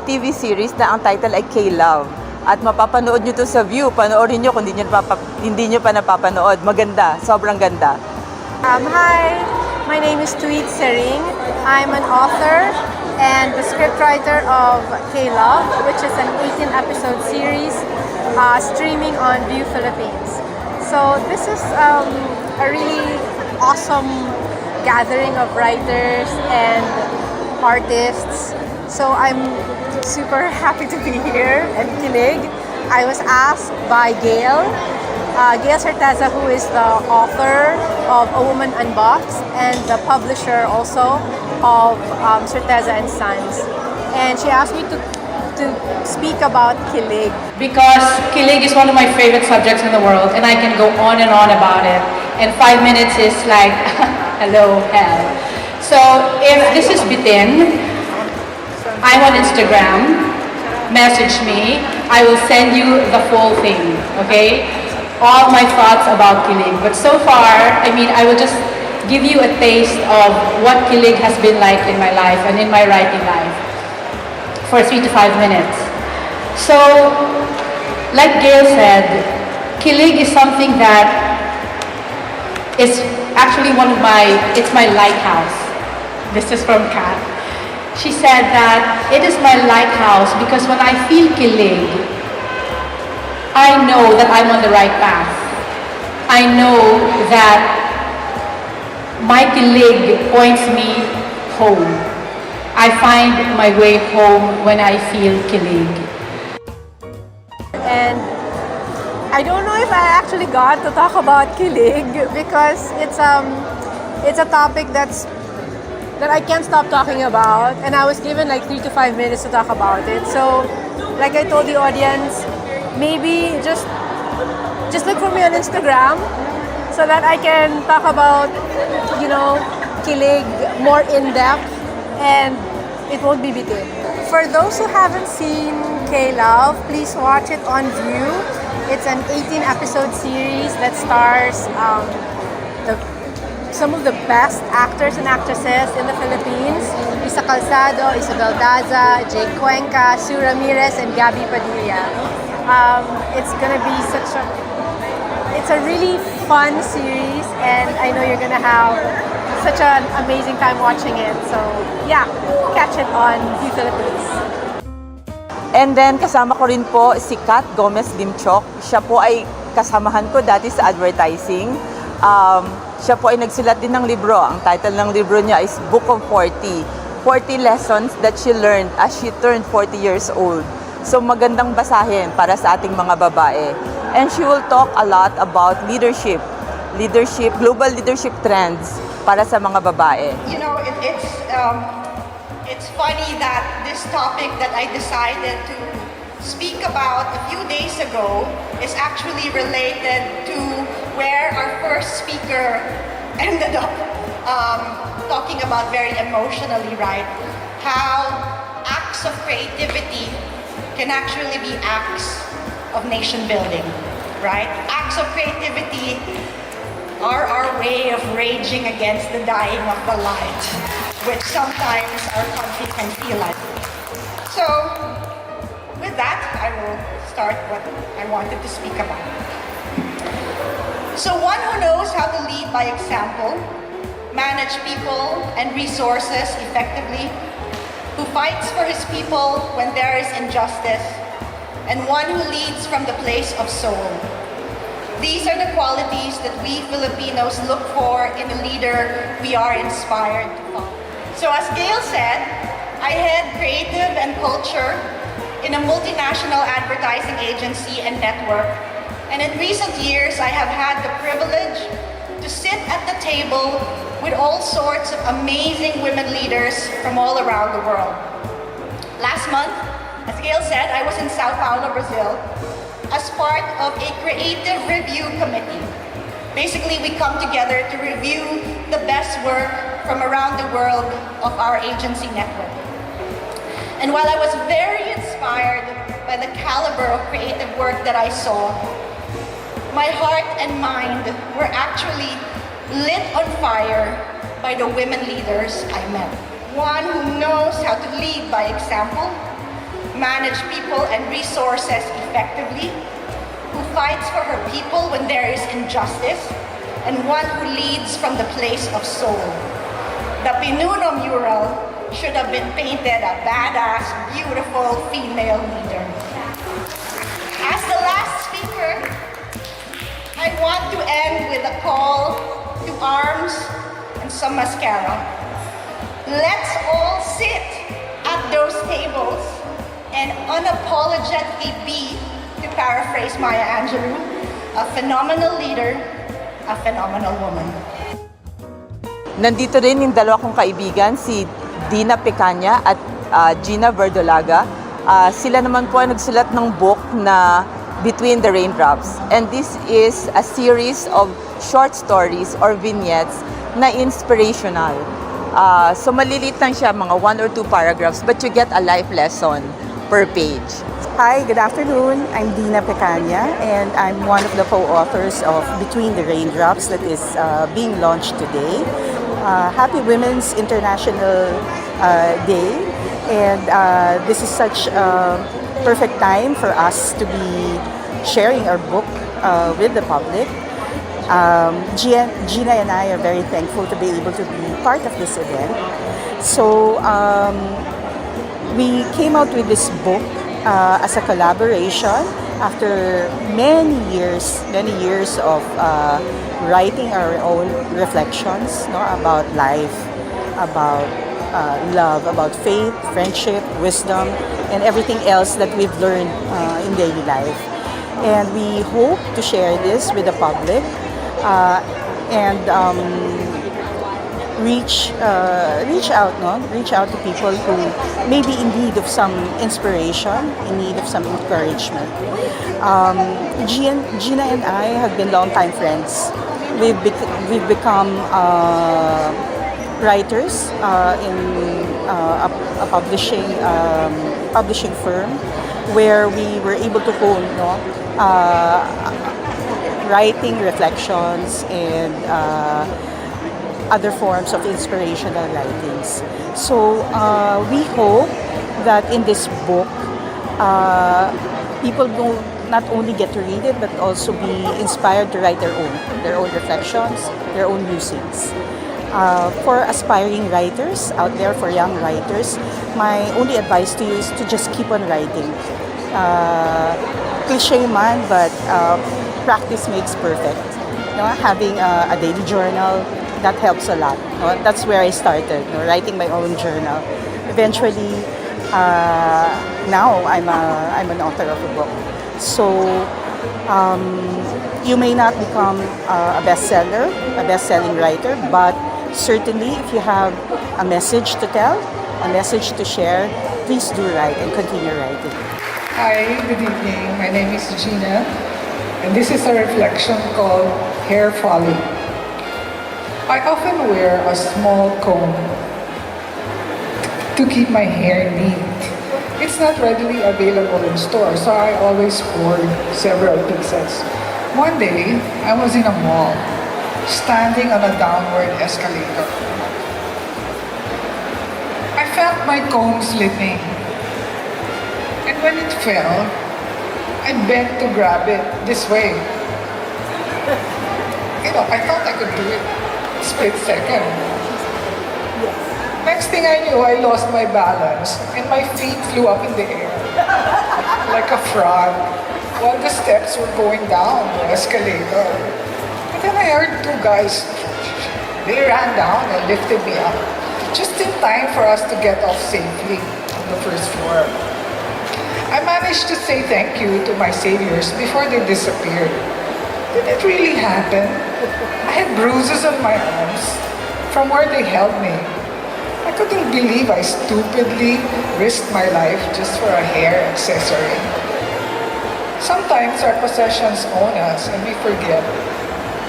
TV series na ang title ay K-Love. At mapapanood nyo to sa View. Panoorin nyo kung hindi nyo pa napapanood. Maganda, sobrang ganda.
Hi, my name is Tweet Sering. I'm an author and the scriptwriter of K-Love, which is an 18-episode series streaming on View Philippines. So this is a really awesome gathering of writers and artists. So I'm super happy to be here and kilig. I was asked by Gayle Certeza, who is the author of A Woman Unboxed and the publisher also of Certeza and Sons. And she asked me to to speak about kilig.
Because kilig is one of my favorite subjects in the world, and I can go on and on about it. And 5 minutes is like, hello, hell. So if this is bitin, I'm on Instagram, message me, I will send you the full thing, okay? All my thoughts about kilig. But so far, I mean, I will just give you a taste of what kilig has been like in my life and in my writing life for 3 to 5 minutes. So, like Gayle said, kilig is something that is actually it's my lighthouse. This is from Kat. She said that it is my lighthouse because when I feel kilig, I know that I'm on the right path. I know that my kilig points me home. I find my way home when I feel kilig.
And I don't know if I actually got to talk about kilig because it's a topic that I can't stop talking about, and I was given like 3 to 5 minutes to talk about it. So, like I told the audience, maybe just look for me on Instagram so that I can talk about, you know, kilig more in depth, and it won't be bitin. For those who haven't seen K-Love, please watch it on View. It's an 18-episode series that stars some of the best actors and actresses in the Philippines. Isa Calzado, Isabel Daza, Jake Cuenca, Sue Ramirez, and Gabby Padilla. It's gonna be it's a really fun series, and I know you're gonna have such an amazing time watching it. So yeah, catch it on View Philippines.
And then kasama ko rin po si Gomez-Limchoc. Siya po ay kasamahan ko dati sa advertising. Siya po ay nagsulat din ng libro. Ang title ng libro niya is Book of 40. 40 lessons that she learned as she turned 40 years old. So magandang basahin para sa ating mga babae. And she will talk a lot about leadership, global leadership trends para sa mga babae.
You know, it's funny that this topic that I decided to speak about a few days ago is actually related to where our first speaker ended up talking about very emotionally, right? How acts of creativity can actually be acts of nation building, right? Acts of creativity are our way of raging against the dying of the light, which sometimes our country can feel like. So, with that, I will start what I wanted to speak about. So one who knows how to lead by example, manage people and resources effectively, who fights for his people when there is injustice, and one who leads from the place of soul. These are the qualities that we Filipinos look for in a leader we are inspired to follow. So as Gayle said, I head creative and culture in a multinational advertising agency and network. And in recent years, I have had the privilege to sit at the table with all sorts of amazing women leaders from all around the world. Last month, as Gayle said, I was in Sao Paulo, Brazil, as part of a creative review committee. Basically, we come together to review the best work from around the world of our agency network. And while I was very inspired by the caliber of creative work that I saw, my heart and mind were actually lit on fire by the women leaders I met. One who knows how to lead by example, manage people and resources effectively, who fights for her people when there is injustice, and one who leads from the place of soul. The Pinuno mural should have been painted a badass, beautiful female leader. As the last speaker, I want to end with a call to arms and some mascara. Let's all sit at those tables and unapologetically be, to paraphrase Maya Angelou, a phenomenal leader, a phenomenal woman.
Nandito rin yung dalawa kong kaibigan, si Dina Pecaña at Gina Verdolaga. Sila naman po ang nagsulat ng book na Between the Raindrops. And this is a series of short stories or vignettes na inspirational. So maliliit lang siya, mga 1 or 2 paragraphs, but you get a life lesson per page.
Hi, good afternoon. I'm Dina Pecaña, and I'm one of the co-authors of Between the Raindrops that is being launched today. Happy Women's International Day, and this is such a perfect time for us to be sharing our book with the public. Gina and I are very thankful to be able to be part of this event. So we came out with this book as a collaboration after many years of writing our own reflections, about life, about love, about faith, friendship, wisdom, and everything else that we've learned in daily life. And we hope to share this with the public and reach out to people who may be in need of some inspiration, in need of some encouragement. Gina and I have been longtime friends. We've become writers in a publishing firm where we were able to hone writing reflections and other forms of inspirational writings. So we hope that in this book, people will not only get to read it, but also be inspired to write their own reflections, their own musings. For aspiring writers out there, for young writers, my only advice to you is to just keep on writing. Cliche man, but practice makes perfect. Having a daily journal, that helps a lot. That's where I started, writing my own journal. Eventually, now I'm an author of a book. So you may not become a best-selling writer, but certainly if you have a message to tell, a message to share, please do write and continue writing.
Hi, good evening. My name is Gina, and this is a reflection called Hair Folly. I often wear a small comb to keep my hair neat. It's not readily available in stores, so I always hoard several pieces. One day, I was in a mall, standing on a downward escalator. I felt my comb slipping, and when it fell, I bent to grab it this way. I thought I could do it. Split second. Next thing I knew, I lost my balance and my feet flew up in the air like a frog while the steps were going down the escalator. And then I heard 2 guys. They ran down and lifted me up just in time for us to get off safely on the first floor. I managed to say thank you to my saviors before they disappeared. Did it really happen? I had bruises on my arms from where they held me. I couldn't believe I stupidly risked my life just for a hair accessory. Sometimes our possessions own us and we forget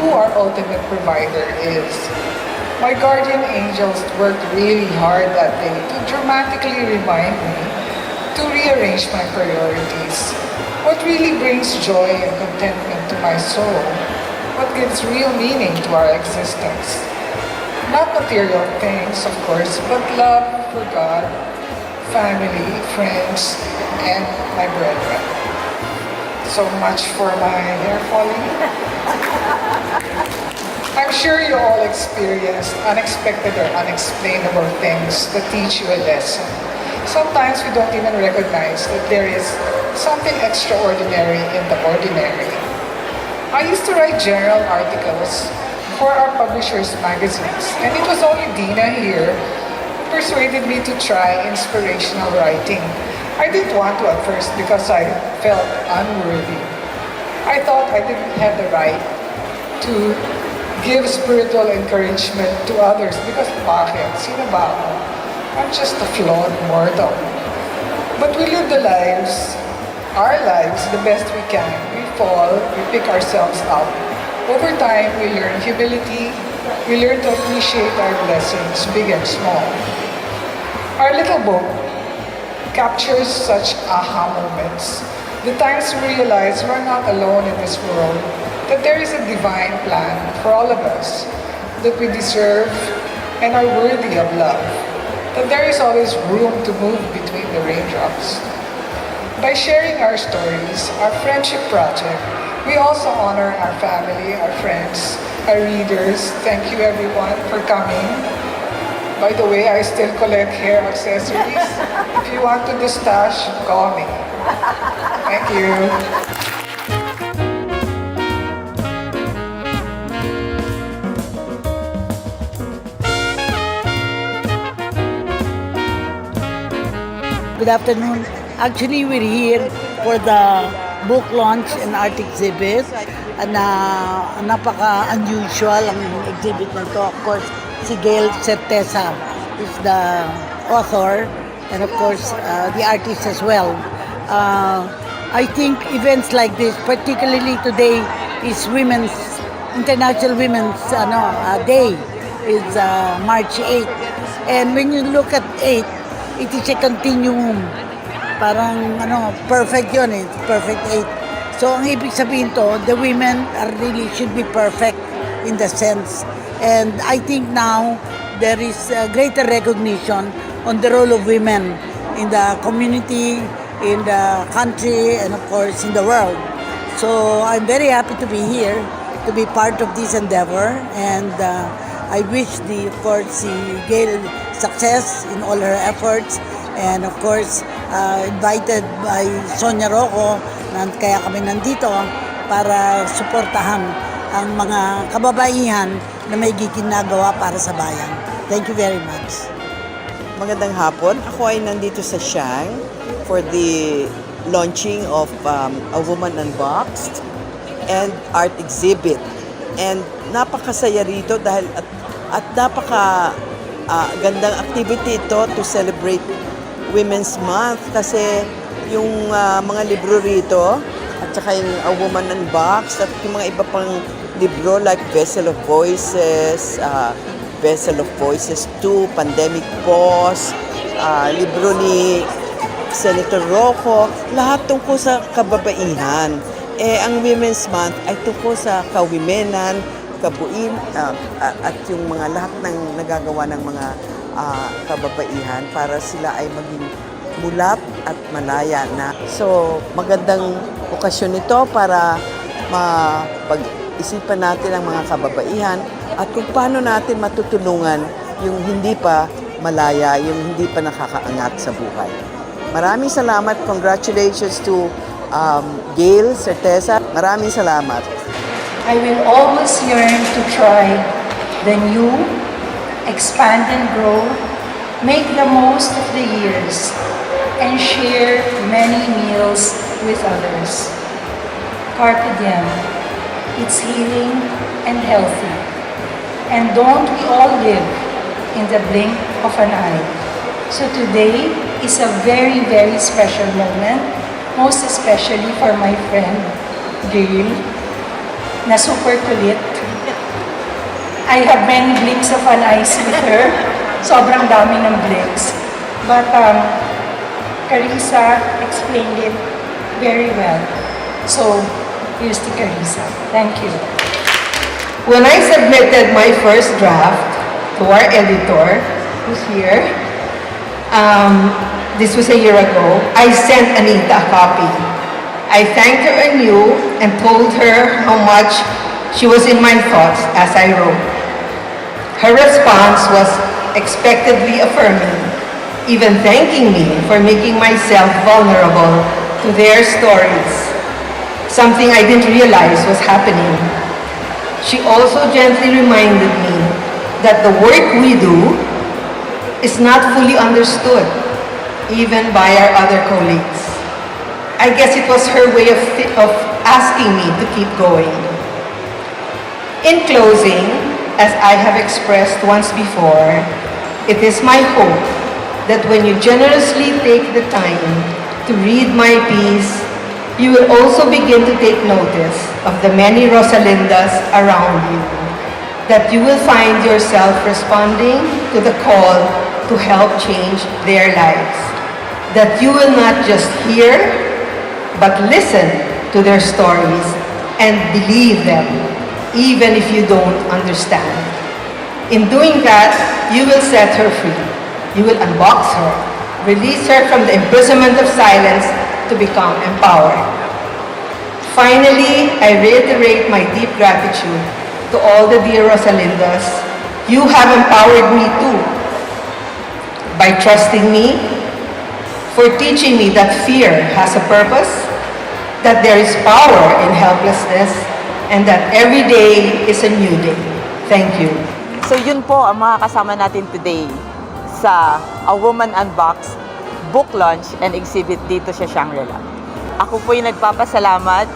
who our ultimate provider is. My guardian angels worked really hard that day to dramatically remind me to rearrange my priorities. What really brings joy and contentment to my soul? What gives real meaning to our existence? Not material things, of course, but love for God, family, friends, and my brethren. So much for my hair falling. I'm sure you all experienced unexpected or unexplainable things that teach you a lesson. Sometimes we don't even recognize that there is something extraordinary in the ordinary. I used to write general articles for our publishers' magazines, and it was only Dina here who persuaded me to try inspirational writing. I didn't want to at first because I felt unworthy. I thought I didn't have the right to give spiritual encouragement to others because bakit? Sino ba ako? I'm just a flawed mortal. But we live our lives, the best we can. We fall, we pick ourselves up. Over time, we learn humility, we learn to appreciate our blessings, big and small. Our little book captures such aha moments, the times we realize we're not alone in this world, that there is a divine plan for all of us, that we deserve and are worthy of love, that there is always room to move between the raindrops. By sharing our stories, our friendship project, we also honor our family, our friends, our readers. Thank you everyone for coming. By the way, I still collect hair accessories. If you want to do stash, call me. Thank you.
Good afternoon. Actually, we're here for the book launch and art exhibit. Napaka-unusual ang exhibit na to. Of course, si Gayle Certeza is the author and of course, the artist as well. I think events like this, particularly today, is International Women's Day, is March 8. And when you look at 8, it is a continuum. Parang perfect yun eh. Perfect 8. So ang ibig sabihin to, the women should be perfect in the sense. And I think now there is a greater recognition on the role of women in the community, in the country, and of course in the world. So I'm very happy to be here, to be part of this endeavor. And I wish of course, Gayle success in all her efforts. And of course, invited by Sonia Roco, kaya kami nandito para suportahan ang mga kababaihan na may ginagawa para sa bayan. Thank you very much.
Magandang hapon. Ako ay nandito sa Siang for the launching of A Woman Unboxed and art exhibit. And napakasaya rito dahil at napaka gandang activity ito to celebrate Women's Month kasi yung mga libro rito at saka yung A Woman Unboxed at yung mga iba pang libro like Vessel of Voices, Vessel of Voices 2, Pandemic Pause, libro ni Senator Roco, lahat tungkol sa kababaihan. Ang Women's Month ay tungkol sa kawimenan, kabuin, at yung mga lahat ng nagagawa ng mga kababaihan para sila ay maging mulat at malaya na. So, magandang okasyon ito para mapag-isipan natin ang mga kababaihan at kung paano natin matutulungan yung hindi pa malaya, yung hindi pa nakakaangat sa buhay. Maraming salamat. Congratulations to Gayle Certeza. Maraming salamat.
I will always yearn to try the new, expand and grow, make the most of the years, and share many meals with others. Carpe diem, it's healing and healthy. And don't we all live in the blink of an eye? So today is a very, very special moment, most especially for my friend, Gayle, na super kulit. I have many blinks of an eyes with her. Sobrang dami ng blinks. But Carissa explained it very well. So, here's to Carissa. Thank you.
When I submitted my first draft to our editor, who's here, this was a year ago, I sent Anita a copy. I thanked her anew and told her how much she was in my thoughts as I wrote. Her response was expectedly affirming, even thanking me for making myself vulnerable to their stories, something I didn't realize was happening. She also gently reminded me that the work we do is not fully understood, even by our other colleagues. I guess it was her way of asking me to keep going. In closing, as I have expressed once before, it is my hope that when you generously take the time to read my piece, you will also begin to take notice of the many Rosalindas around you, that you will find yourself responding to the call to help change their lives, that you will not just hear, but listen to their stories and believe them, even if you don't understand. In doing that, you will set her free. You will unbox her, release her from the imprisonment of silence to become empowered. Finally, I reiterate my deep gratitude to all the dear Rosalindas. You have empowered me too, by trusting me, for teaching me that fear has a purpose, that there is power in helplessness, and that every day is a new day. Thank you.
So yun po ang mga kasama natin today sa A Woman Unboxed book launch and exhibit dito sa Shangri-La. Ako po yung nagpapasalamat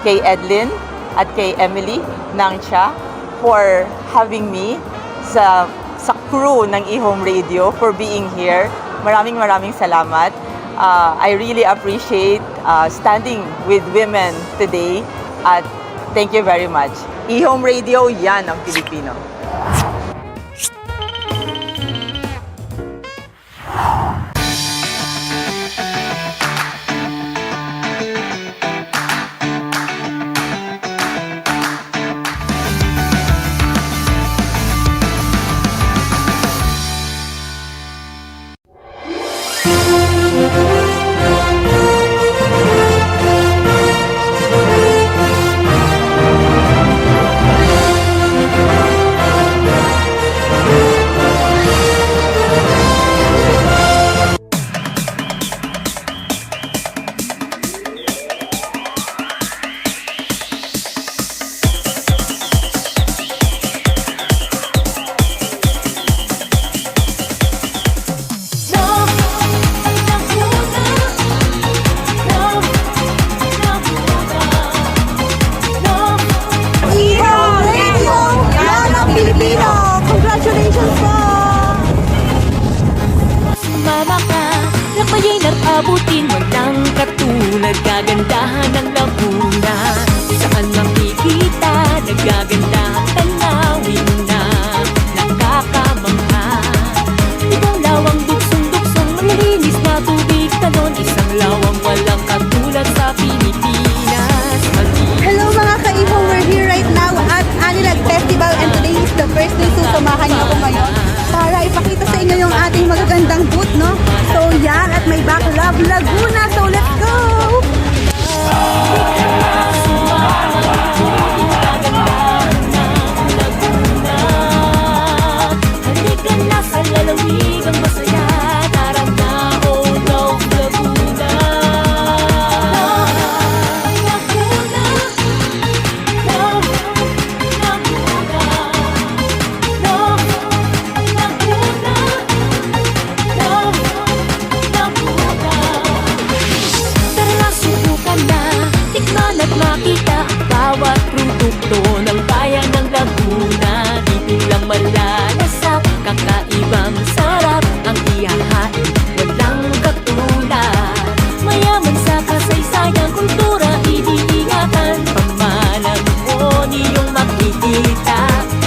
kay Edlyn at kay Emily Ng Cha for having me sa crew ng E-Home Radio, for being here. Maraming salamat. I really appreciate standing with women today at thank you very much. E-Home Radio, yan ang Pilipino.
abutin walang katulad, kagandahan ng Laguna. Saan makikita, nagaganda ang tanawin na nakakamangha. Ibang lawang dugsong-dugsong, malinis na tubig talon, isang lawang walang katulad sa Pilipinas.
Hello mga ka-E-Home, we're here right now at Anilag Festival and today is the first day susamahan niyo ako ngayon para ipakita sa inyo yung ating magagandang booth, no? So yan, at may backlog Laguna, so let's go!
Halika na sa lalawig ang masaya, tara na, oh no, Laguna. Makita ang bawat produkto ng bayan ng Laguna. Dito lang malalasap, kakaibang sarap ang ihahain, walang katulad. Mayaman sa kasaysayang kultura, iniingatan, pamalang mo niyong makikita.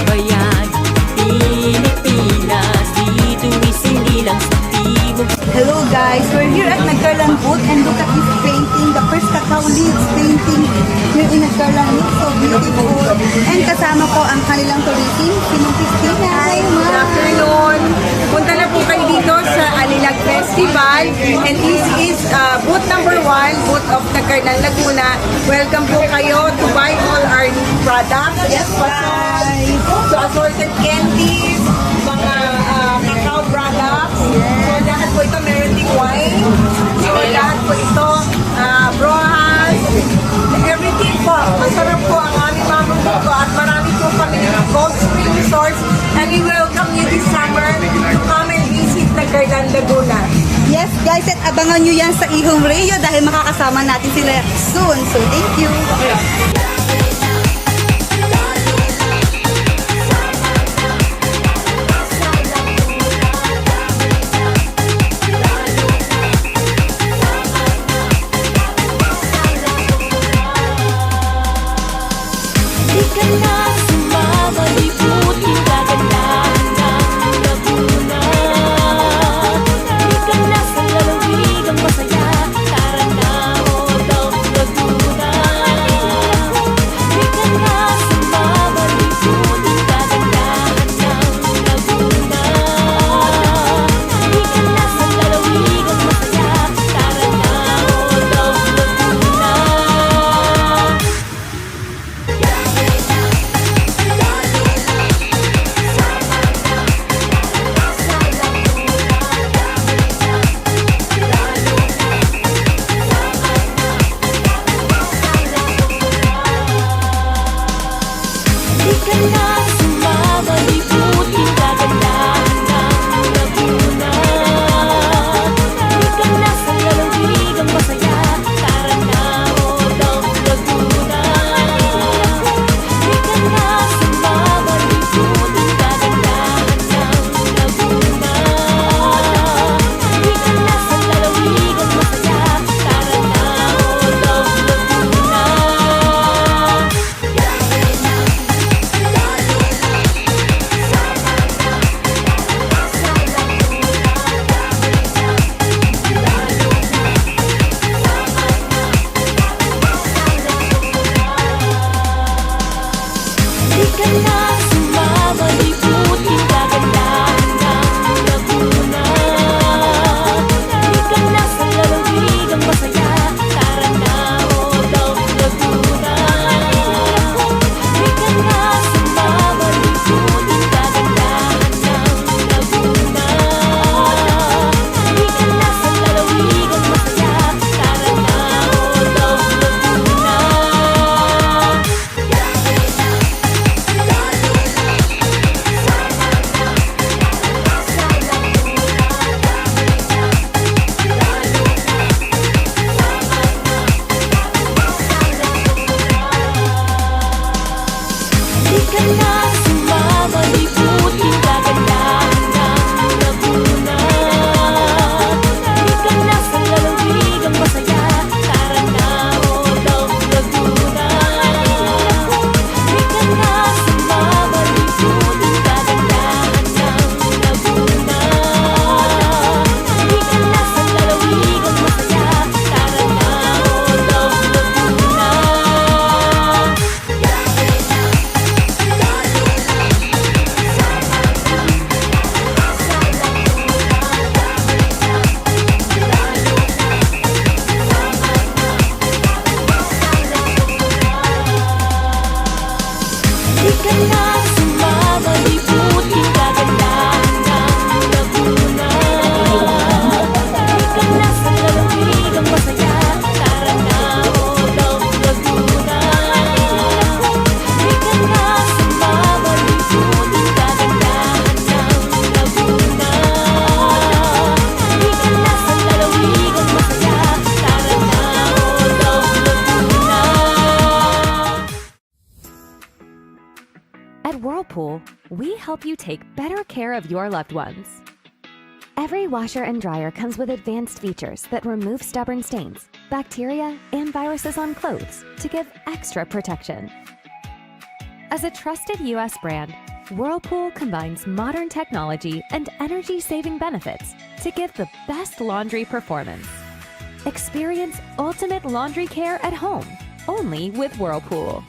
Bayan, Pilipinas, dito hindi lang sa timog.
Hello guys, we're here at Nagkarlan booth and look at this painting, the first cacao leaves painting here in Nagkarlan. Looks so beautiful. And kasama ko ang kanilang tourism, Sinong Christina. Hi,
good afternoon. Punta na po kayo dito sa Anilag Festival and this is booth number 1, booth of Nagkarlan, Laguna. Welcome po kayo to buy all our new products.
Yes, bye!
So assorted candies, mga cacao products. So lahat po ito, meron ding wine. So lahat po ito, brohas, everything po. Masarap po ang aming mamuluto at marami po kami ng Cold Spring Resorts and we welcome you this summer to come and visit Nagkarlan, Laguna.
Yes guys, at abangan nyo yan sa E-Home Radio dahil makakasama natin sila soon. So thank you!
Whirlpool, we help you take better care of your loved ones.
Every washer and dryer comes with advanced features that remove stubborn stains, bacteria, and viruses on clothes to give extra protection.
As a trusted U.S. brand, Whirlpool combines modern technology and energy-saving benefits to give the best laundry performance. Experience ultimate laundry care at home, only with Whirlpool.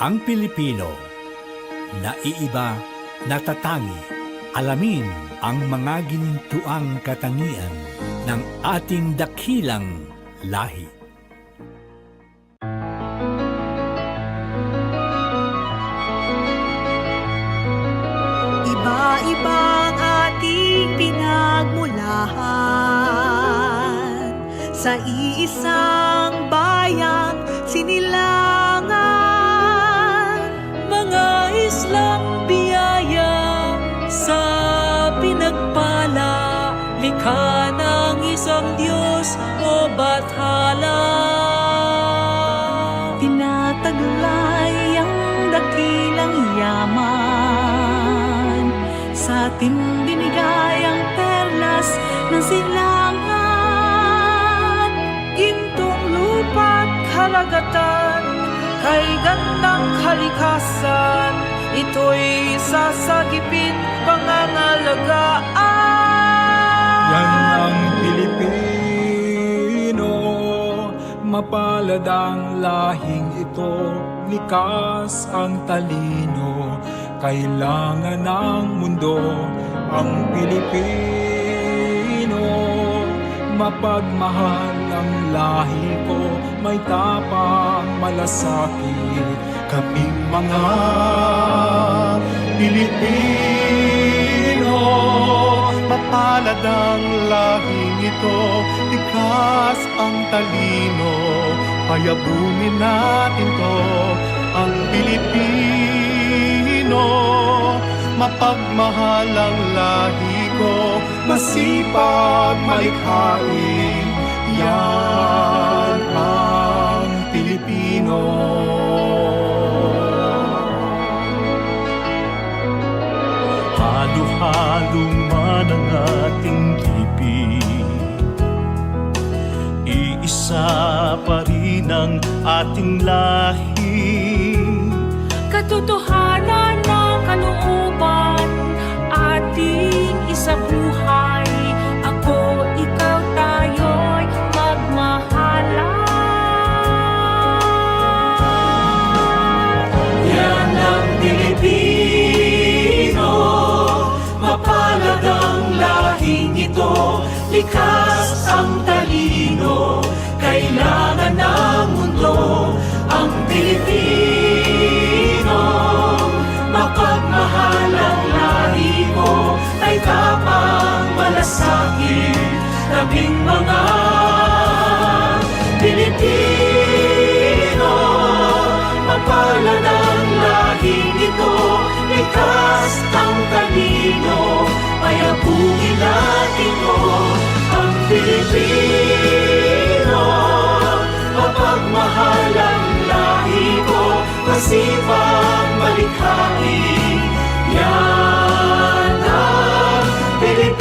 Ang Pilipino, naiiba, natatangi, alamin ang mga ginintuang katangian ng ating dakilang lahi.
Iba-ibang ating pinagmulahan, sa iisang bayang sinilangan. Mga islang biyaya sa pinagpala, likha ng isang Diyos o bathala. Tinataglay ang dakilang yaman, sa ating binigay ang perlas ng silangan. Gintong lupa't karagatan, kay gandang kalikasan, ito'y sasagipin pangangalagaan.
Yan ang Pilipino, mapalad ang lahing ito, likas ang talino, kailangan ng mundo ang Pilipino. Mapagmahal ang lahi ko, may tapang malasakit. Kaming mga
Pilipino, mapalad ang lahing ito, likas ang talino, payabunin natin to, ang Pilipino. Mapagmahal ang lahi ko, masipag malikhain, yan ang Pilipino. Halo-halo man ang ating tipid, iisa pa rin ang ating lahi.
Katotohanan ng kalooban, ating isabuhay. Ako, ikaw, tayo'y magmahalan.
Yan ang Pilipino, mapalad ang lahing ito, likas ang talino, kailangan ng mundo ang Pilipino. Mapagmahal ang lahi ko, ay tapang malasakit, kaming mga Pilipino. Mapalad ang lahing ito, likas ang talino, payapugin natin ko ang Pilipino. Mapagmahal ang lahi ko, masipag malikhain, yan ang Pilipino.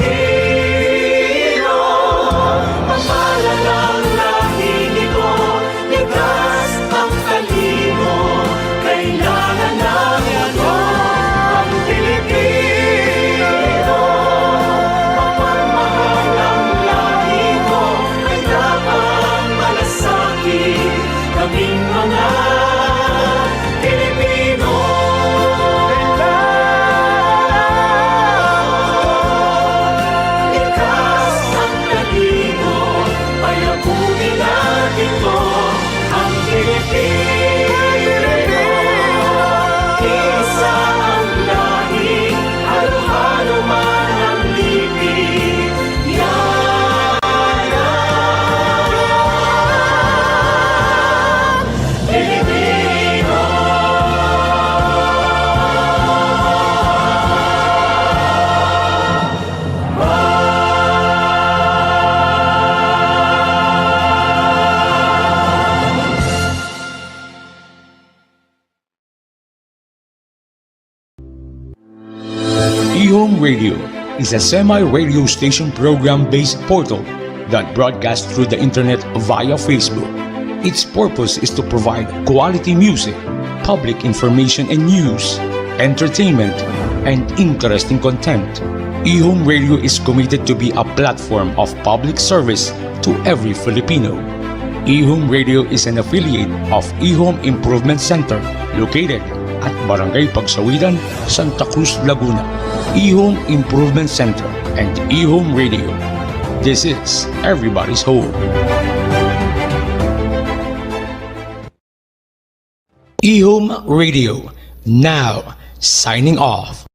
Mapalad ang lahing ito, likas ang talino, kailangan ng mundo ang Pilipino. Mapagmahal ang lahi ko, ay dapat malasakit, kaming mga Pilipino. Likas ang talino, payabunin natin mo ang Pilipino.
Radio is a semi-radio station program-based portal that broadcasts through the internet via Facebook. Its purpose is to provide quality music, public information and news, entertainment, and interesting content. E-Home Radio is committed to be a platform of public service to every Filipino. E-Home Radio is an affiliate of E-Home Improvement Center located at Barangay Pagsawidan, Santa Cruz, Laguna. E-Home Improvement Center and E-Home Radio. This is everybody's home. E-Home Radio, now signing off.